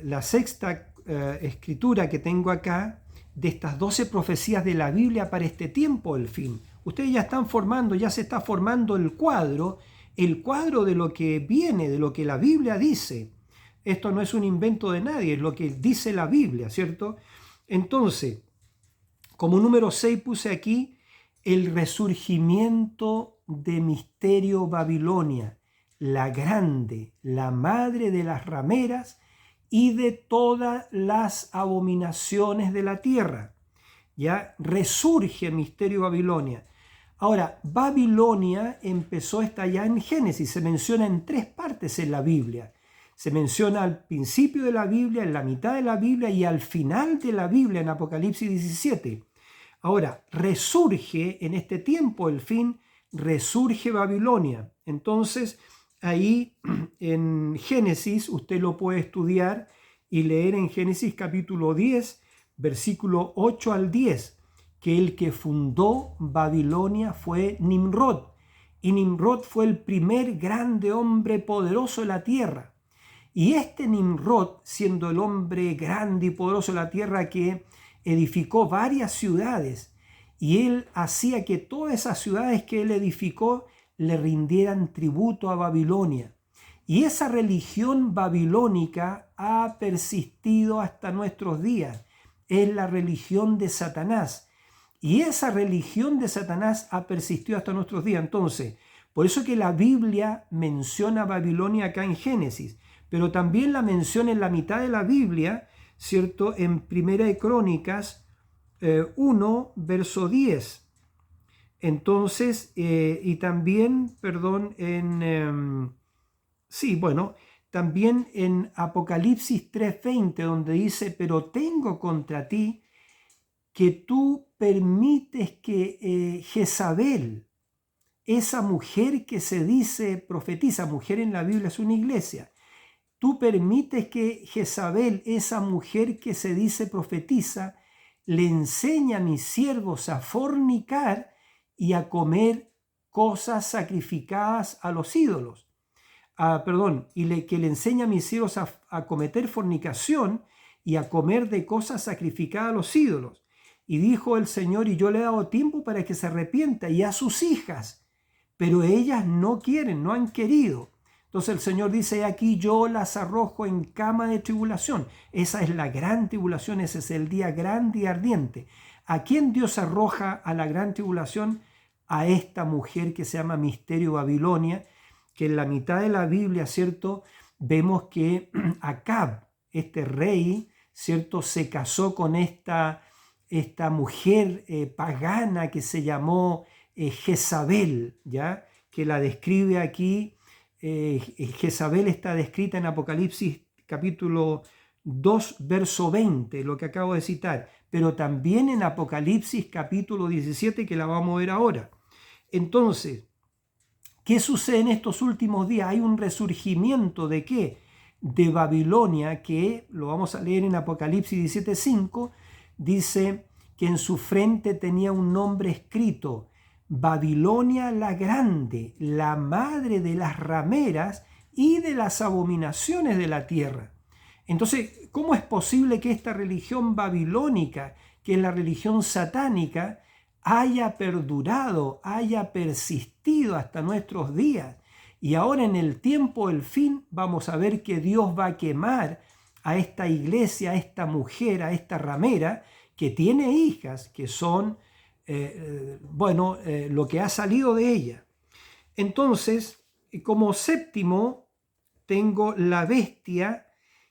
la sexta escritura que tengo acá de estas 12 profecías de la Biblia para este tiempo del fin. Ustedes ya están formando, ya se está formando el cuadro de lo que viene, de lo que la Biblia dice. Esto no es un invento de nadie, es lo que dice la Biblia, ¿cierto? Entonces, como número 6 puse aquí el resurgimiento de Misterio Babilonia, la grande, la madre de las rameras y de todas las abominaciones de la tierra. Ya resurge Misterio Babilonia. Ahora, Babilonia empezó esta ya en Génesis, se menciona en 3 partes en la Biblia. Se menciona al principio de la Biblia, en la mitad de la Biblia y al final de la Biblia en Apocalipsis 17. Ahora, resurge en este tiempo, el fin, resurge Babilonia. Entonces, ahí en Génesis, usted lo puede estudiar y leer en Génesis capítulo 10, versículo 8 al 10, que el que fundó Babilonia fue Nimrod. Y Nimrod fue el primer grande hombre poderoso de la tierra. Y este Nimrod, siendo el hombre grande y poderoso de la tierra que edificó varias ciudades, y él hacía que todas esas ciudades que él edificó le rindieran tributo a Babilonia. Y esa religión babilónica ha persistido hasta nuestros días. Es la religión de Satanás. Y esa religión de Satanás ha persistido hasta nuestros días. Entonces, por eso que la Biblia menciona Babilonia acá en Génesis, pero también la menciona en la mitad de la Biblia, ¿cierto? En Primera de Crónicas 1, verso 10. Entonces, y también, también en Apocalipsis 3:20, donde dice, pero tengo contra ti que tú permites que Jezabel, esa mujer que se dice profetiza, mujer en la Biblia es una iglesia, tú permites que Jezabel, esa mujer que se dice profetiza, le enseñe a mis siervos a fornicar y a comer cosas sacrificadas a los ídolos. Que le enseña a mis siervos a cometer fornicación y a comer de cosas sacrificadas a los ídolos. Y dijo el Señor, y yo le he dado tiempo para que se arrepienta, y a sus hijas, pero ellas no quieren, no han querido. Entonces el Señor dice, aquí yo las arrojo en cama de tribulación. Esa es la gran tribulación, ese es el día grande y ardiente. ¿A quién Dios arroja a la gran tribulación? A esta mujer que se llama Misterio Babilonia, que en la mitad de la Biblia, ¿cierto? Vemos que Acab, este rey, ¿cierto? Se casó con esta mujer pagana que se llamó Jezabel, ¿ya? Que la describe aquí. Jezabel está descrita en Apocalipsis capítulo 2, verso 20, lo que acabo de citar, pero también en Apocalipsis capítulo 17, que la vamos a ver ahora. Entonces, ¿qué sucede en estos últimos días? Hay un resurgimiento ¿de qué? De Babilonia, que lo vamos a leer en Apocalipsis 17:5, dice que en su frente tenía un nombre escrito, Babilonia la grande, la madre de las rameras y de las abominaciones de la tierra. Entonces, ¿cómo es posible que esta religión babilónica, que es la religión satánica, haya perdurado, haya persistido hasta nuestros días? Y ahora en el tiempo del fin vamos a ver que Dios va a quemar a esta iglesia, a esta mujer, a esta ramera, que tiene hijas que son lo que ha salido de ella. Entonces, como séptimo, tengo la bestia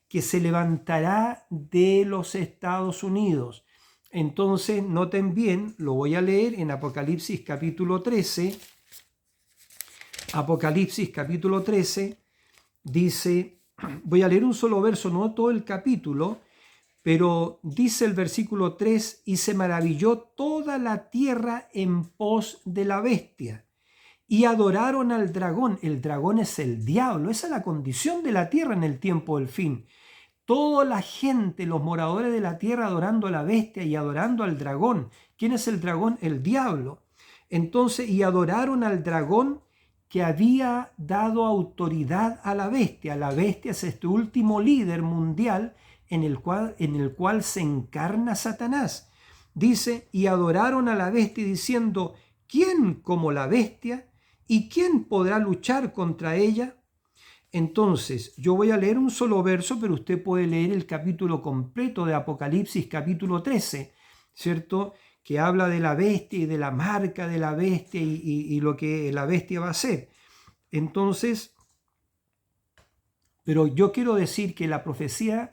que se levantará de los Estados Unidos. Entonces, noten bien, lo voy a leer en Apocalipsis capítulo 13. Apocalipsis capítulo 13 dice, voy a leer un solo verso, no todo el capítulo, pero dice el versículo 3, y se maravilló toda la tierra en pos de la bestia, y adoraron al dragón. El dragón es el diablo, esa es la condición de la tierra en el tiempo del fin. Toda la gente, los moradores de la tierra adorando a la bestia y adorando al dragón. ¿Quién es el dragón? El diablo. Entonces, y adoraron al dragón que había dado autoridad a la bestia. La bestia es este último líder mundial en el cual se encarna Satanás. Dice, y adoraron a la bestia diciendo, ¿quién como la bestia? ¿Y quién podrá luchar contra ella? Entonces, yo voy a leer un solo verso, pero usted puede leer el capítulo completo de Apocalipsis, capítulo 13, ¿cierto? Que habla de la bestia y de la marca de la bestia y lo que la bestia va a hacer. Entonces, pero yo quiero decir que la profecía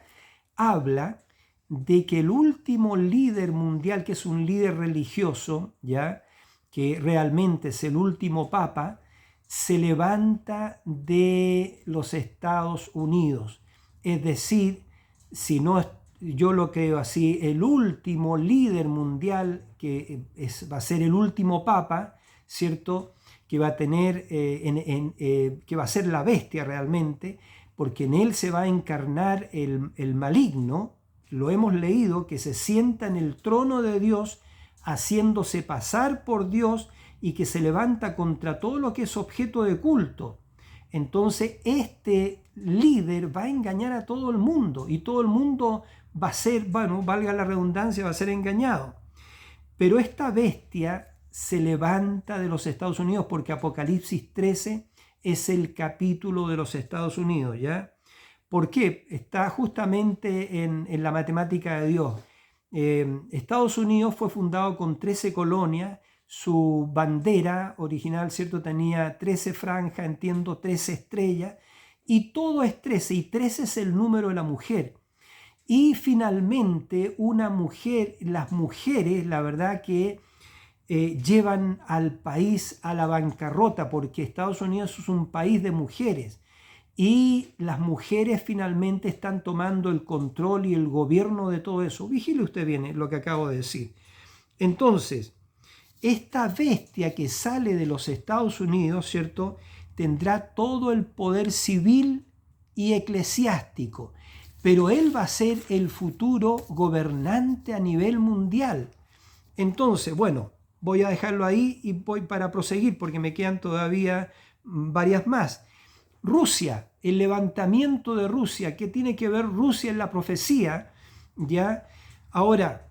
habla de que el último líder mundial, que es un líder religioso, ¿ya? Que realmente es el último papa, se levanta de los Estados Unidos. Es decir, si no, yo lo creo así, el último líder mundial, que va a ser el último papa, ¿cierto? Que va a tener, que va a ser la bestia realmente, porque en él se va a encarnar el maligno. Lo hemos leído, que se sienta en el trono de Dios, haciéndose pasar por Dios, y que se levanta contra todo lo que es objeto de culto. Entonces este líder va a engañar a todo el mundo, y todo el mundo va a ser, bueno, valga la redundancia, va a ser engañado. Pero esta bestia se levanta de los Estados Unidos, porque Apocalipsis 13 es el capítulo de los Estados Unidos, ¿ya? ¿Por qué? Está justamente en la matemática de Dios. Estados Unidos fue fundado con 13 colonias. Su bandera original, ¿cierto? Tenía 13 franjas, entiendo, 13 estrellas, y todo es 13, y 13 es el número de la mujer. Y finalmente una mujer, las mujeres, la verdad que llevan al país a la bancarrota, porque Estados Unidos es un país de mujeres. y las mujeres finalmente están tomando el control y el gobierno de todo eso. Vigile usted bien lo que acabo de decir. Entonces, esta bestia que sale de los Estados Unidos, ¿cierto?, tendrá todo el poder civil y eclesiástico, pero él va a ser el futuro gobernante a nivel mundial. Entonces, bueno, voy a dejarlo ahí y voy para proseguir porque me quedan todavía varias más. Rusia, el levantamiento de Rusia. ¿Qué tiene que ver Rusia en la profecía? ¿Ya? Ahora,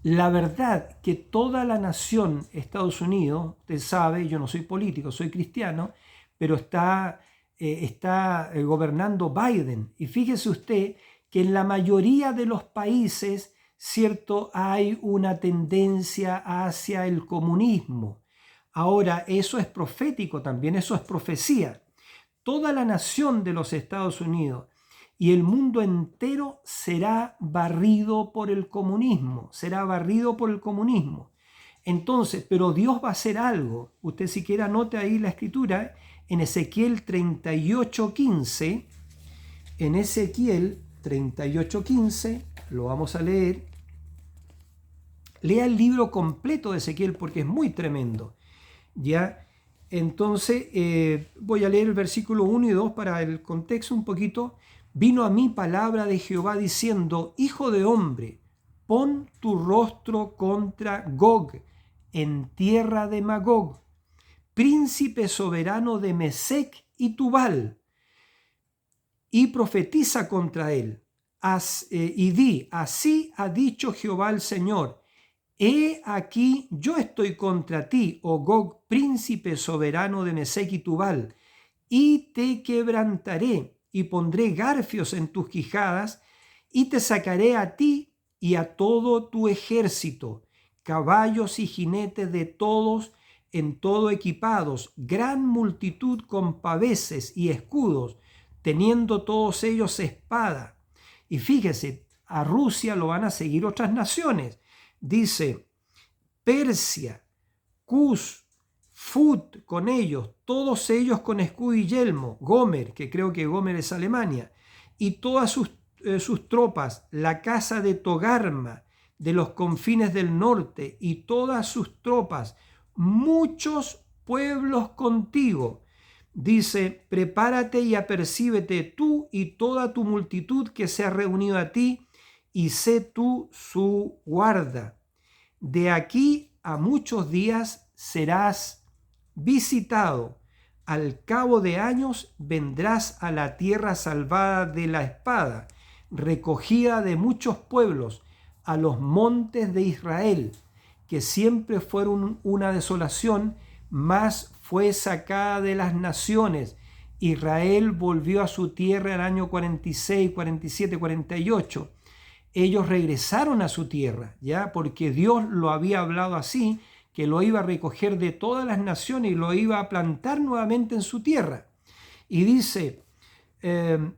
la verdad que toda la nación, Estados Unidos, usted sabe, yo no soy político, soy cristiano, pero está gobernando Biden. Y fíjese usted que en la mayoría de los países, ¿cierto?, hay una tendencia hacia el comunismo. Ahora, eso es profético también, eso es profecía. Toda la nación de los Estados Unidos y el mundo entero será barrido por el comunismo, será barrido por el comunismo. Entonces, pero Dios va a hacer algo. Usted siquiera anote ahí la escritura en Ezequiel 38:15. En Ezequiel 38:15, lo vamos a leer. Lea el libro completo de Ezequiel porque es muy tremendo. ¿Ya? Entonces, voy a leer el versículo 1 y 2 para el contexto un poquito. Vino a mí palabra de Jehová diciendo: Hijo de hombre, pon tu rostro contra Gog, en tierra de Magog, príncipe soberano de Mesec y Tubal, y profetiza contra él. Y di: así ha dicho Jehová el Señor. He aquí yo estoy contra ti, oh Gog, príncipe soberano de Mesec y Tubal, y te quebrantaré, y pondré garfios en tus quijadas, y te sacaré a ti y a todo tu ejército, caballos y jinetes de todos, en todo equipados, gran multitud con paveses y escudos, teniendo todos ellos espada. Y fíjese, a Rusia lo van a seguir otras naciones. Dice Persia, Cus, Fut con ellos, todos ellos con escudo y yelmo, Gomer, que creo que Gomer es Alemania, y todas sus tropas, la casa de Togarma, de los confines del norte, y todas sus tropas, muchos pueblos contigo. Dice: prepárate y apercíbete tú y toda tu multitud que se ha reunido a ti, y sé tú su guarda. De aquí a muchos días serás visitado. Al cabo de años vendrás a la tierra salvada de la espada, recogida de muchos pueblos, a los montes de Israel, que siempre fueron una desolación, mas fue sacada de las naciones. Israel volvió a su tierra el año 46, 47, 48. Ellos regresaron a su tierra, ¿ya? Porque Dios lo había hablado así, que lo iba a recoger de todas las naciones y lo iba a plantar nuevamente en su tierra. Y dice: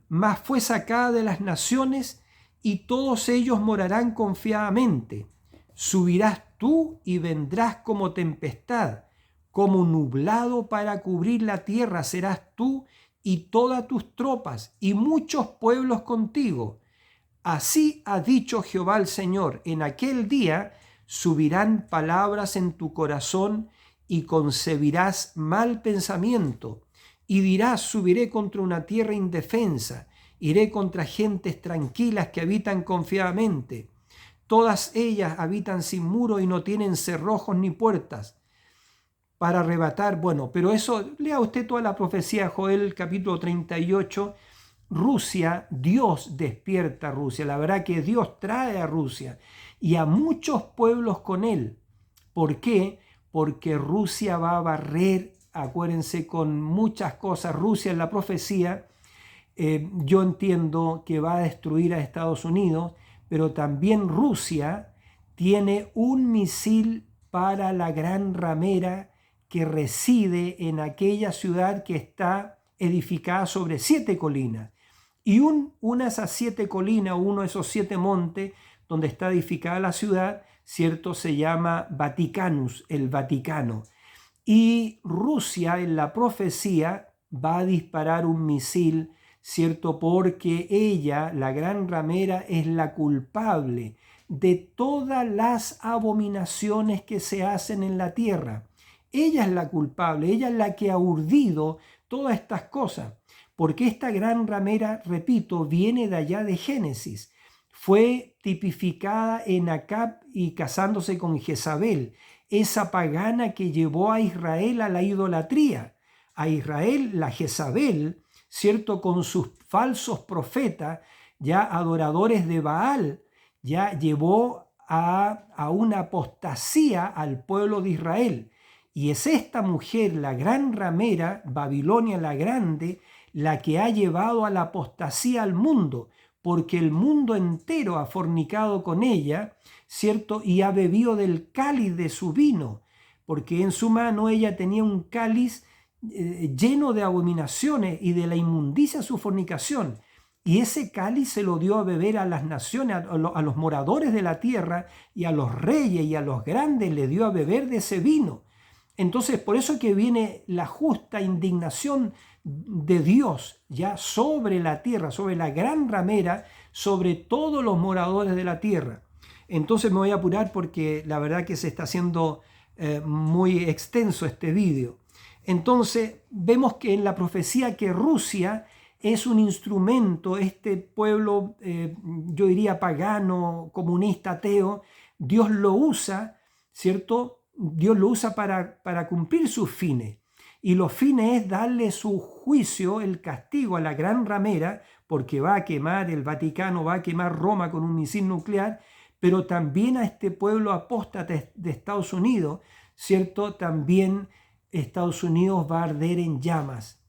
mas fue sacada de las naciones y todos ellos morarán confiadamente. Subirás tú y vendrás como tempestad, como nublado para cubrir la tierra serás tú y todas tus tropas y muchos pueblos contigo. Así ha dicho Jehová el Señor: en aquel día subirán palabras en tu corazón y concebirás mal pensamiento, y dirás: subiré contra una tierra indefensa, iré contra gentes tranquilas que habitan confiadamente. Todas ellas habitan sin muro y no tienen cerrojos ni puertas para arrebatar. Bueno, pero eso, lea usted toda la profecía de Joel capítulo 38. Rusia, Dios despierta a Rusia. La verdad que Dios trae a Rusia y a muchos pueblos con él. ¿Por qué? Porque Rusia va a barrer, acuérdense, con muchas cosas. Rusia en la profecía, yo entiendo que va a destruir a Estados Unidos, pero también Rusia tiene un misil para la gran ramera que reside en aquella ciudad que está edificada sobre 7 colinas. Y una de esas 7 colinas, uno de esos 7 montes donde está edificada la ciudad, ¿cierto?, se llama Vaticanus, el Vaticano. Y Rusia en la profecía va a disparar un misil, ¿cierto? Porque ella, la gran ramera, es la culpable de todas las abominaciones que se hacen en la tierra. Ella es la culpable, ella es la que ha urdido todas estas cosas, porque esta gran ramera, repito, viene de allá de Génesis. Fue tipificada en Acab y casándose con Jezabel, esa pagana que llevó a Israel a la idolatría. A Israel, la Jezabel, ¿cierto? Con sus falsos profetas, ya adoradores de Baal, ya llevó a una apostasía al pueblo de Israel. Y es esta mujer, la gran ramera, Babilonia la Grande, la que ha llevado a la apostasía al mundo, porque el mundo entero ha fornicado con ella, ¿cierto? Y ha bebido del cáliz de su vino, porque en su mano ella tenía un cáliz lleno de abominaciones y de la inmundicia de su fornicación. Y ese cáliz se lo dio a beber a las naciones, a los moradores de la tierra, y a los reyes y a los grandes le dio a beber de ese vino. Entonces, por eso que viene la justa indignación de Dios ya sobre la tierra, sobre la gran ramera, sobre todos los moradores de la tierra. Entonces me voy a apurar porque la verdad que se está haciendo muy extenso este vídeo. Entonces vemos que en la profecía que Rusia es un instrumento, este pueblo, yo diría pagano, comunista, ateo, Dios lo usa, ¿cierto? Dios lo usa para cumplir sus fines. Y los fines es darle su juicio, el castigo a la gran ramera, porque va a quemar el Vaticano, va a quemar Roma con un misil nuclear, pero también a este pueblo apóstata de Estados Unidos, ¿cierto? También Estados Unidos va a arder en llamas.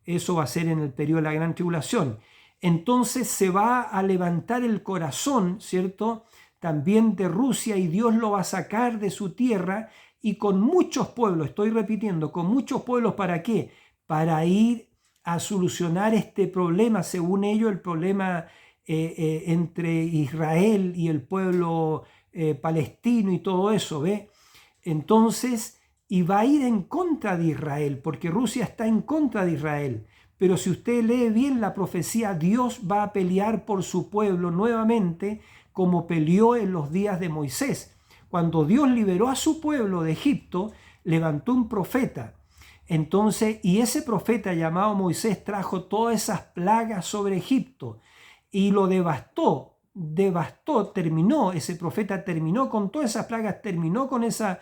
Eso va a ser en el periodo de la gran tribulación. Entonces se va a levantar el corazón, ¿cierto? También de Rusia, y Dios lo va a sacar de su tierra, y con muchos pueblos, estoy repitiendo, con muchos pueblos, ¿para qué? Para ir a solucionar este problema, según ellos, el problema entre Israel y el pueblo palestino y todo eso, ¿ve? Entonces, y va a ir en contra de Israel, porque Rusia está en contra de Israel. Pero si usted lee bien la profecía, Dios va a pelear por su pueblo nuevamente, como peleó en los días de Moisés. Cuando Dios liberó a su pueblo de Egipto, levantó un profeta. Entonces, y ese profeta llamado Moisés trajo todas esas plagas sobre Egipto y lo devastó, terminó, ese profeta terminó con todas esas plagas, terminó con esa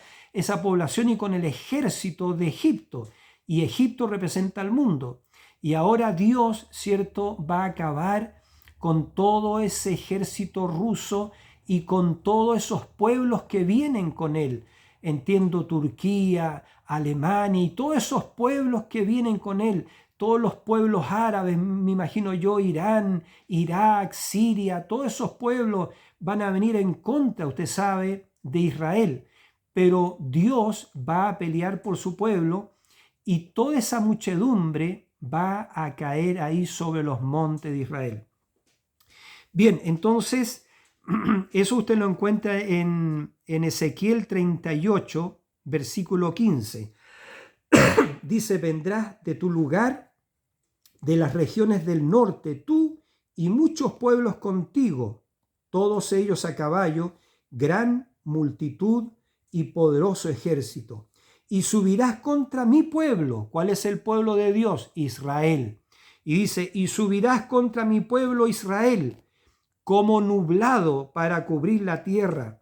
población y con el ejército de Egipto. Y Egipto representa al mundo. Y ahora Dios, ¿cierto?, va a acabar con todo ese ejército ruso y con todos esos pueblos que vienen con él. Entiendo, Turquía, Alemania y todos esos pueblos que vienen con él, todos los pueblos árabes, me imagino yo, Irán, Irak, Siria, todos esos pueblos van a venir en contra, usted sabe, de Israel. Pero Dios va a pelear por su pueblo y toda esa muchedumbre va a caer ahí sobre los montes de Israel. Bien, entonces, eso usted lo encuentra en Ezequiel 38, versículo 15. Dice, vendrás de tu lugar, de las regiones del norte, tú y muchos pueblos contigo, todos ellos a caballo, gran multitud y poderoso ejército. Y subirás contra mi pueblo. ¿Cuál es el pueblo de Dios? Israel. Y dice, y subirás contra mi pueblo Israel, como nublado para cubrir la tierra.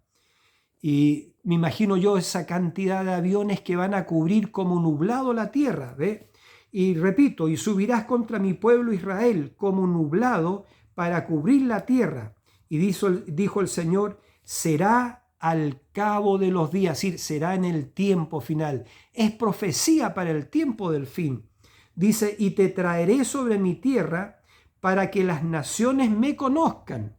Y me imagino yo esa cantidad de aviones que van a cubrir como nublado la tierra, ¿ve? Y repito, y subirás contra mi pueblo Israel como nublado para cubrir la tierra. Y dijo el Señor, será al cabo de los días, es decir, será en el tiempo final. Es profecía para el tiempo del fin. Dice, y te traeré sobre mi tierra para que las naciones me conozcan,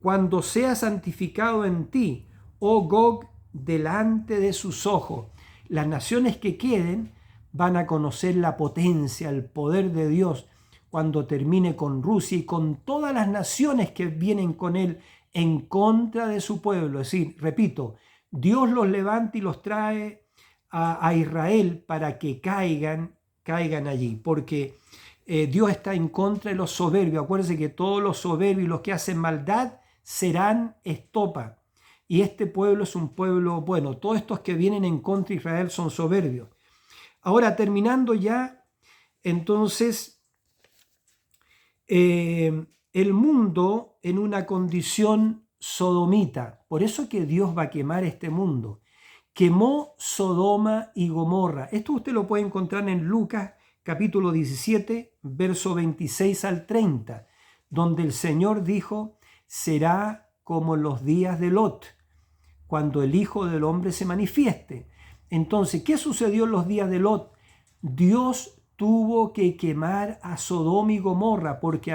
cuando sea santificado en ti, oh Gog, delante de sus ojos. Las naciones que queden van a conocer la potencia, el poder de Dios cuando termine con Rusia y con todas las naciones que vienen con él en contra de su pueblo. Es decir, repito, Dios los levanta y los trae a Israel para que caigan caigan allí, porque Dios está en contra de los soberbios. Acuérdense que todos los soberbios y los que hacen maldad serán estopa. Y este pueblo es un pueblo bueno. Todos estos que vienen en contra de Israel son soberbios. Ahora, terminando ya, entonces, el mundo en una condición sodomita. Por eso que Dios va a quemar este mundo. Quemó Sodoma y Gomorra. Esto usted lo puede encontrar en Lucas capítulo 17, verso 26 al 30, donde el Señor dijo, será como los días de Lot, cuando el Hijo del Hombre se manifieste. Entonces, ¿qué sucedió en los días de Lot? Dios tuvo que quemar a Sodoma y Gomorra porque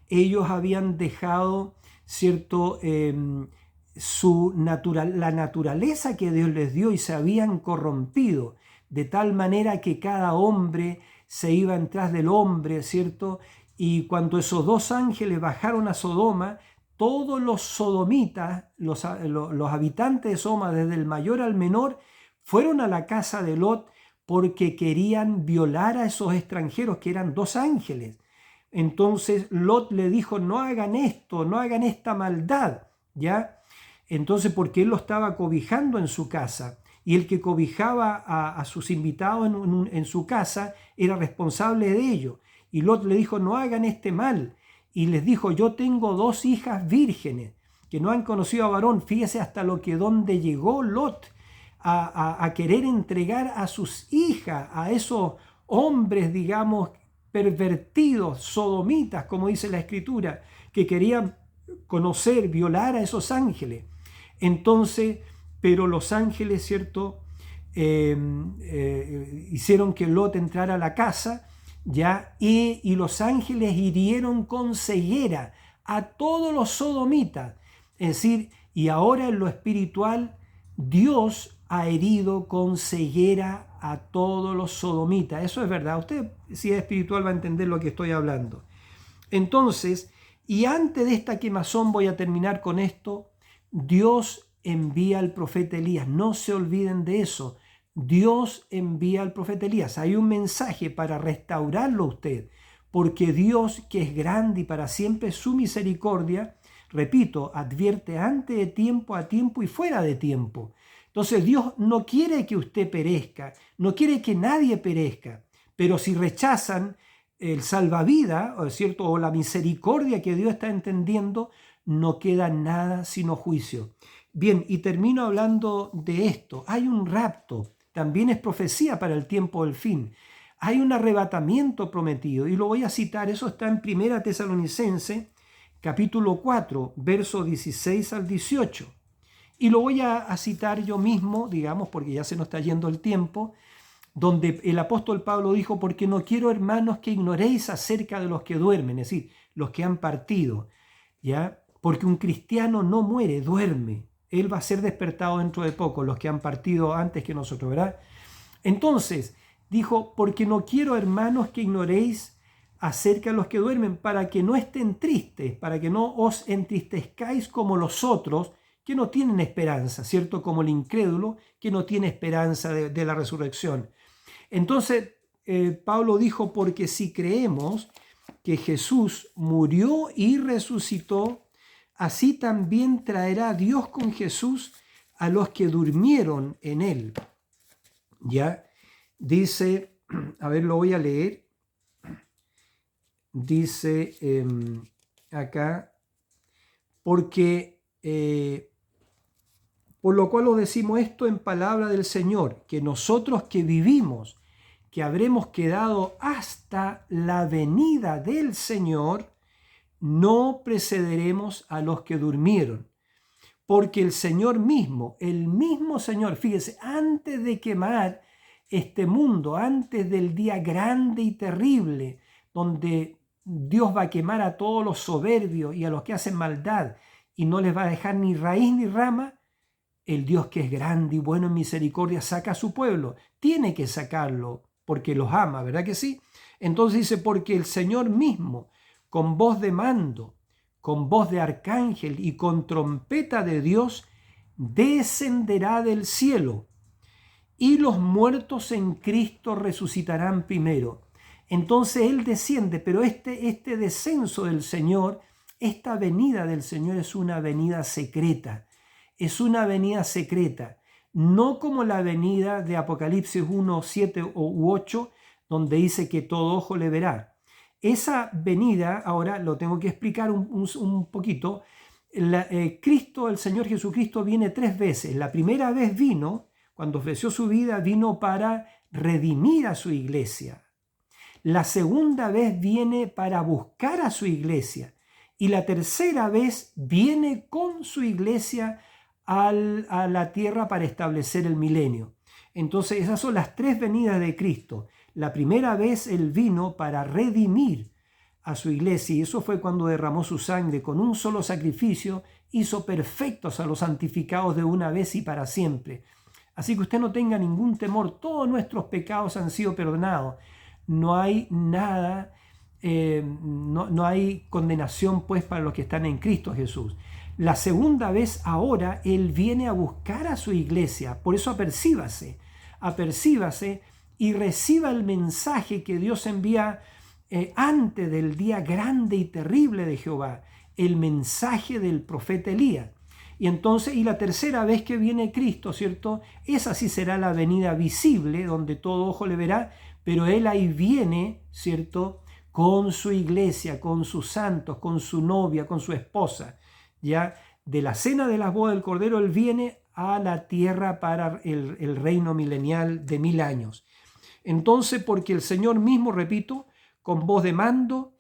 ellos habían dejado, ¿cierto?, la naturaleza que Dios les dio y se habían corrompido, de tal manera que cada hombre se iba en tras del hombre, ¿cierto? Y cuando esos dos ángeles bajaron a Sodoma, todos los sodomitas, los habitantes de Sodoma, desde el mayor al menor, fueron a la casa de Lot porque querían violar a esos extranjeros que eran dos ángeles. Entonces Lot le dijo, no hagan esto, no hagan esta maldad, ¿ya? Entonces, porque él lo estaba cobijando en su casa, y el que cobijaba a sus invitados en su casa era responsable de ello. Y Lot le dijo, no hagan este mal. Y les dijo, yo tengo 2 hijas vírgenes que no han conocido a varón. Fíjese hasta donde llegó Lot a querer entregar a sus hijas a esos hombres, digamos, pervertidos, sodomitas, como dice la Escritura, que querían conocer, violar a esos ángeles. Entonces, pero los ángeles, ¿cierto?, hicieron que Lot entrara a la casa, ¿ya? Y los ángeles hirieron con ceguera a todos los sodomitas. Es decir, y ahora en lo espiritual, Dios ha herido con ceguera a todos los sodomitas. Eso es verdad. Usted, si es espiritual, va a entender lo que estoy hablando. Entonces, y antes de esta quemazón, voy a terminar con esto, Dios envía al profeta Elías. No se olviden de eso. Dios envía al profeta Elías. Hay un mensaje para restaurarlo a usted, porque Dios, que es grande y para siempre su misericordia, repito, advierte antes de tiempo, a tiempo y fuera de tiempo. Entonces Dios no quiere que usted perezca, no quiere que nadie perezca, pero si rechazan el salvavidas, ¿cierto?, o la misericordia que Dios está entendiendo, no queda nada sino juicio. Bien, y termino hablando de esto. Hay un rapto, también es profecía para el tiempo del fin. Hay un arrebatamiento prometido, y lo voy a citar, eso está en 1 Tesalonicenses, capítulo 4, versos 16 al 18. Y lo voy a citar yo mismo, digamos, porque ya se nos está yendo el tiempo, donde el apóstol Pablo dijo, porque no quiero, hermanos, que ignoréis acerca de los que duermen, es decir, los que han partido, ¿ya? Porque un cristiano no muere, duerme. Él va a ser despertado dentro de poco, los que han partido antes que nosotros, ¿verdad? Entonces, dijo, porque no quiero, hermanos, que ignoréis acerca de los que duermen, para que no estén tristes, para que no os entristezcáis como los otros, que no tienen esperanza, ¿cierto? Como el incrédulo, que no tiene esperanza de la resurrección. Entonces, Pablo dijo, porque si creemos que Jesús murió y resucitó, así también traerá Dios con Jesús a los que durmieron en él. Ya dice, a ver, lo voy a leer. Dice acá, porque por lo cual os decimos esto en palabra del Señor, que nosotros que vivimos, que habremos quedado hasta la venida del Señor, no precederemos a los que durmieron. Porque el Señor mismo, el mismo Señor, fíjese, antes de quemar este mundo, antes del día grande y terrible, donde Dios va a quemar a todos los soberbios y a los que hacen maldad, y no les va a dejar ni raíz ni rama, el Dios que es grande y bueno en misericordia saca a su pueblo. Tiene que sacarlo porque los ama, ¿verdad que sí? Entonces dice, porque el Señor mismo, con voz de mando, con voz de arcángel y con trompeta de Dios, descenderá del cielo, y los muertos en Cristo resucitarán primero. Entonces Él desciende, pero este descenso del Señor, esta venida del Señor es una venida secreta. Es una venida secreta, no como la venida de Apocalipsis 1, 7 u 8, donde dice que todo ojo le verá. Esa venida, ahora lo tengo que explicar un poquito. Cristo, el Señor Jesucristo, viene 3 veces. La primera vez vino, cuando ofreció su vida, vino para redimir a su iglesia. La segunda vez viene para buscar a su iglesia. Y la tercera vez viene con su iglesia a la tierra para establecer el milenio. Entonces esas son las 3 venidas de Cristo. La primera vez Él vino para redimir a su iglesia, y eso fue cuando derramó su sangre con un solo sacrificio, hizo perfectos a los santificados de una vez y para siempre. Así que usted no tenga ningún temor, todos nuestros pecados han sido perdonados. No hay nada, no hay condenación pues para los que están en Cristo Jesús. La segunda vez ahora Él viene a buscar a su iglesia, por eso apercíbase y reciba el mensaje que Dios envía antes del día grande y terrible de Jehová, el mensaje del profeta Elías. Y entonces, y la tercera vez que viene Cristo, ¿cierto? Esa sí será la venida visible, donde todo ojo le verá, pero Él ahí viene, ¿cierto? Con su iglesia, con sus santos, con su novia, con su esposa. Ya de la cena de las bodas del Cordero, Él viene a la tierra para el reino milenial de 1000 años. Entonces, porque el Señor mismo, repito, con voz de mando,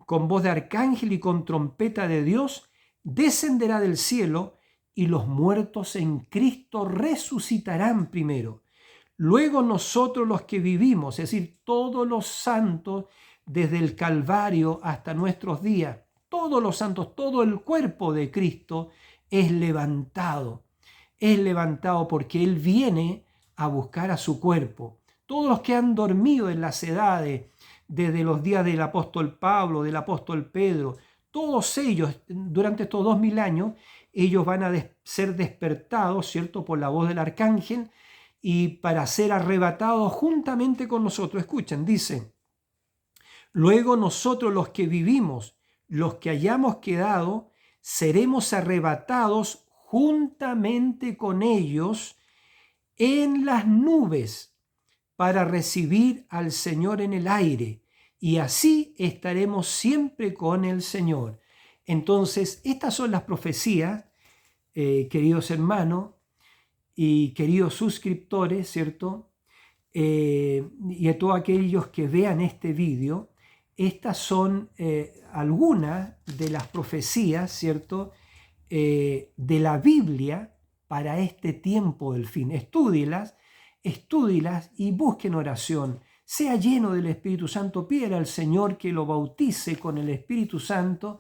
con voz de arcángel y con trompeta de Dios, descenderá del cielo, y los muertos en Cristo resucitarán primero. Luego nosotros los que vivimos, es decir, todos los santos desde el Calvario hasta nuestros días, todos los santos, todo el cuerpo de Cristo es levantado porque Él viene a buscar a su cuerpo. Todos los que han dormido en las edades, desde los días del apóstol Pablo, del apóstol Pedro, todos ellos, durante estos 2000 años, ellos van a ser despertados, ¿cierto?, por la voz del arcángel y para ser arrebatados juntamente con nosotros. Escuchen, dice, luego nosotros los que vivimos, los que hayamos quedado, seremos arrebatados juntamente con ellos en las nubes para recibir al Señor en el aire, y así estaremos siempre con el Señor. Entonces, estas son las profecías, queridos hermanos y queridos suscriptores, ¿cierto? Y a todos aquellos que vean este vídeo, estas son algunas de las profecías, ¿cierto?, de la Biblia para este tiempo del fin. Estúdielas y busquen oración. Sea lleno del Espíritu Santo, pídele al Señor que lo bautice con el Espíritu Santo,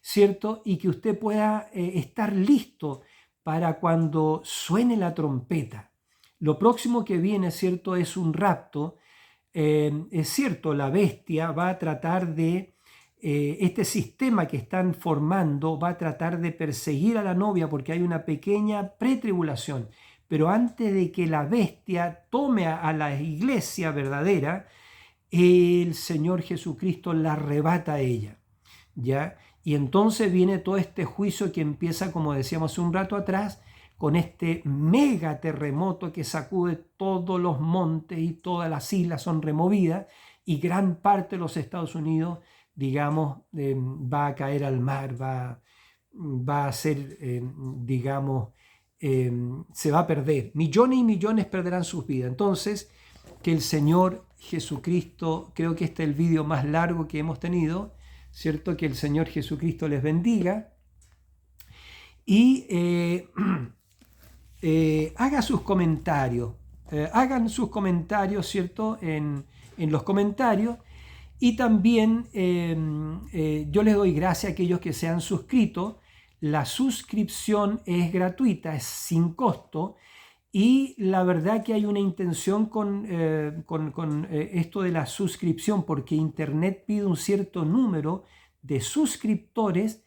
¿cierto? Y que usted pueda estar listo para cuando suene la trompeta. Lo próximo que viene, ¿cierto?, es un rapto. Es cierto, la bestia va a tratar de, este sistema que están formando va a tratar de perseguir a la novia porque hay una pequeña pretribulación. Pero antes de que la bestia tome a la iglesia verdadera, el Señor Jesucristo la arrebata a ella, ¿ya? Y entonces viene todo este juicio que empieza, como decíamos un rato atrás, con este mega terremoto que sacude todos los montes y todas las islas son removidas y gran parte de los Estados Unidos, digamos, va a caer al mar, va a ser, digamos, se va a perder. Millones y millones perderán sus vidas. Entonces, que el Señor Jesucristo, creo que este es el vídeo más largo que hemos tenido, ¿cierto? Que el Señor Jesucristo les bendiga y haga sus comentarios. Hagan sus comentarios, ¿cierto?, en los comentarios. Y también yo les doy gracias a aquellos que se han suscrito. La suscripción es gratuita, es sin costo, y la verdad que hay una intención con esto de la suscripción, porque Internet pide un cierto número de suscriptores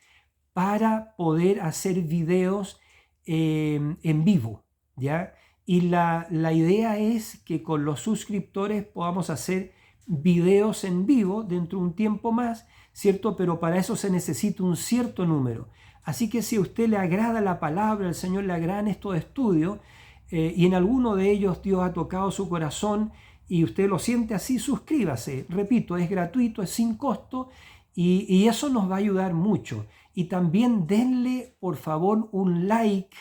para poder hacer videos en vivo, ¿ya? Y la idea es que con los suscriptores podamos hacer videos en vivo dentro de un tiempo más, ¿cierto? Pero para eso se necesita un cierto número. Así que si a usted le agrada la palabra, al Señor le agradan estos estudios, y en alguno de ellos Dios ha tocado su corazón y usted lo siente así, suscríbase. Repito, es gratuito, es sin costo y eso nos va a ayudar mucho. Y también denle, por favor, un like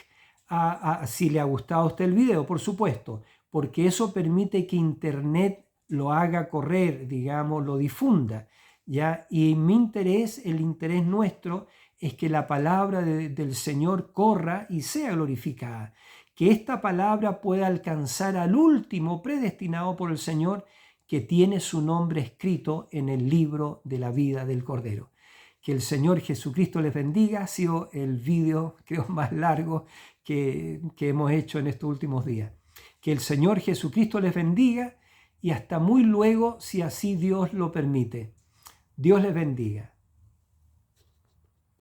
si le ha gustado a usted el video, por supuesto, porque eso permite que Internet lo haga correr, digamos, lo difunda, ¿ya? Y mi interés, el interés nuestro, es que la palabra del Señor corra y sea glorificada, que esta palabra pueda alcanzar al último predestinado por el Señor, que tiene su nombre escrito en el libro de la vida del Cordero. Que el Señor Jesucristo les bendiga. Ha sido el video, creo, más largo que hemos hecho en estos últimos días. Que el Señor Jesucristo les bendiga y hasta muy luego, si así Dios lo permite. Dios les bendiga.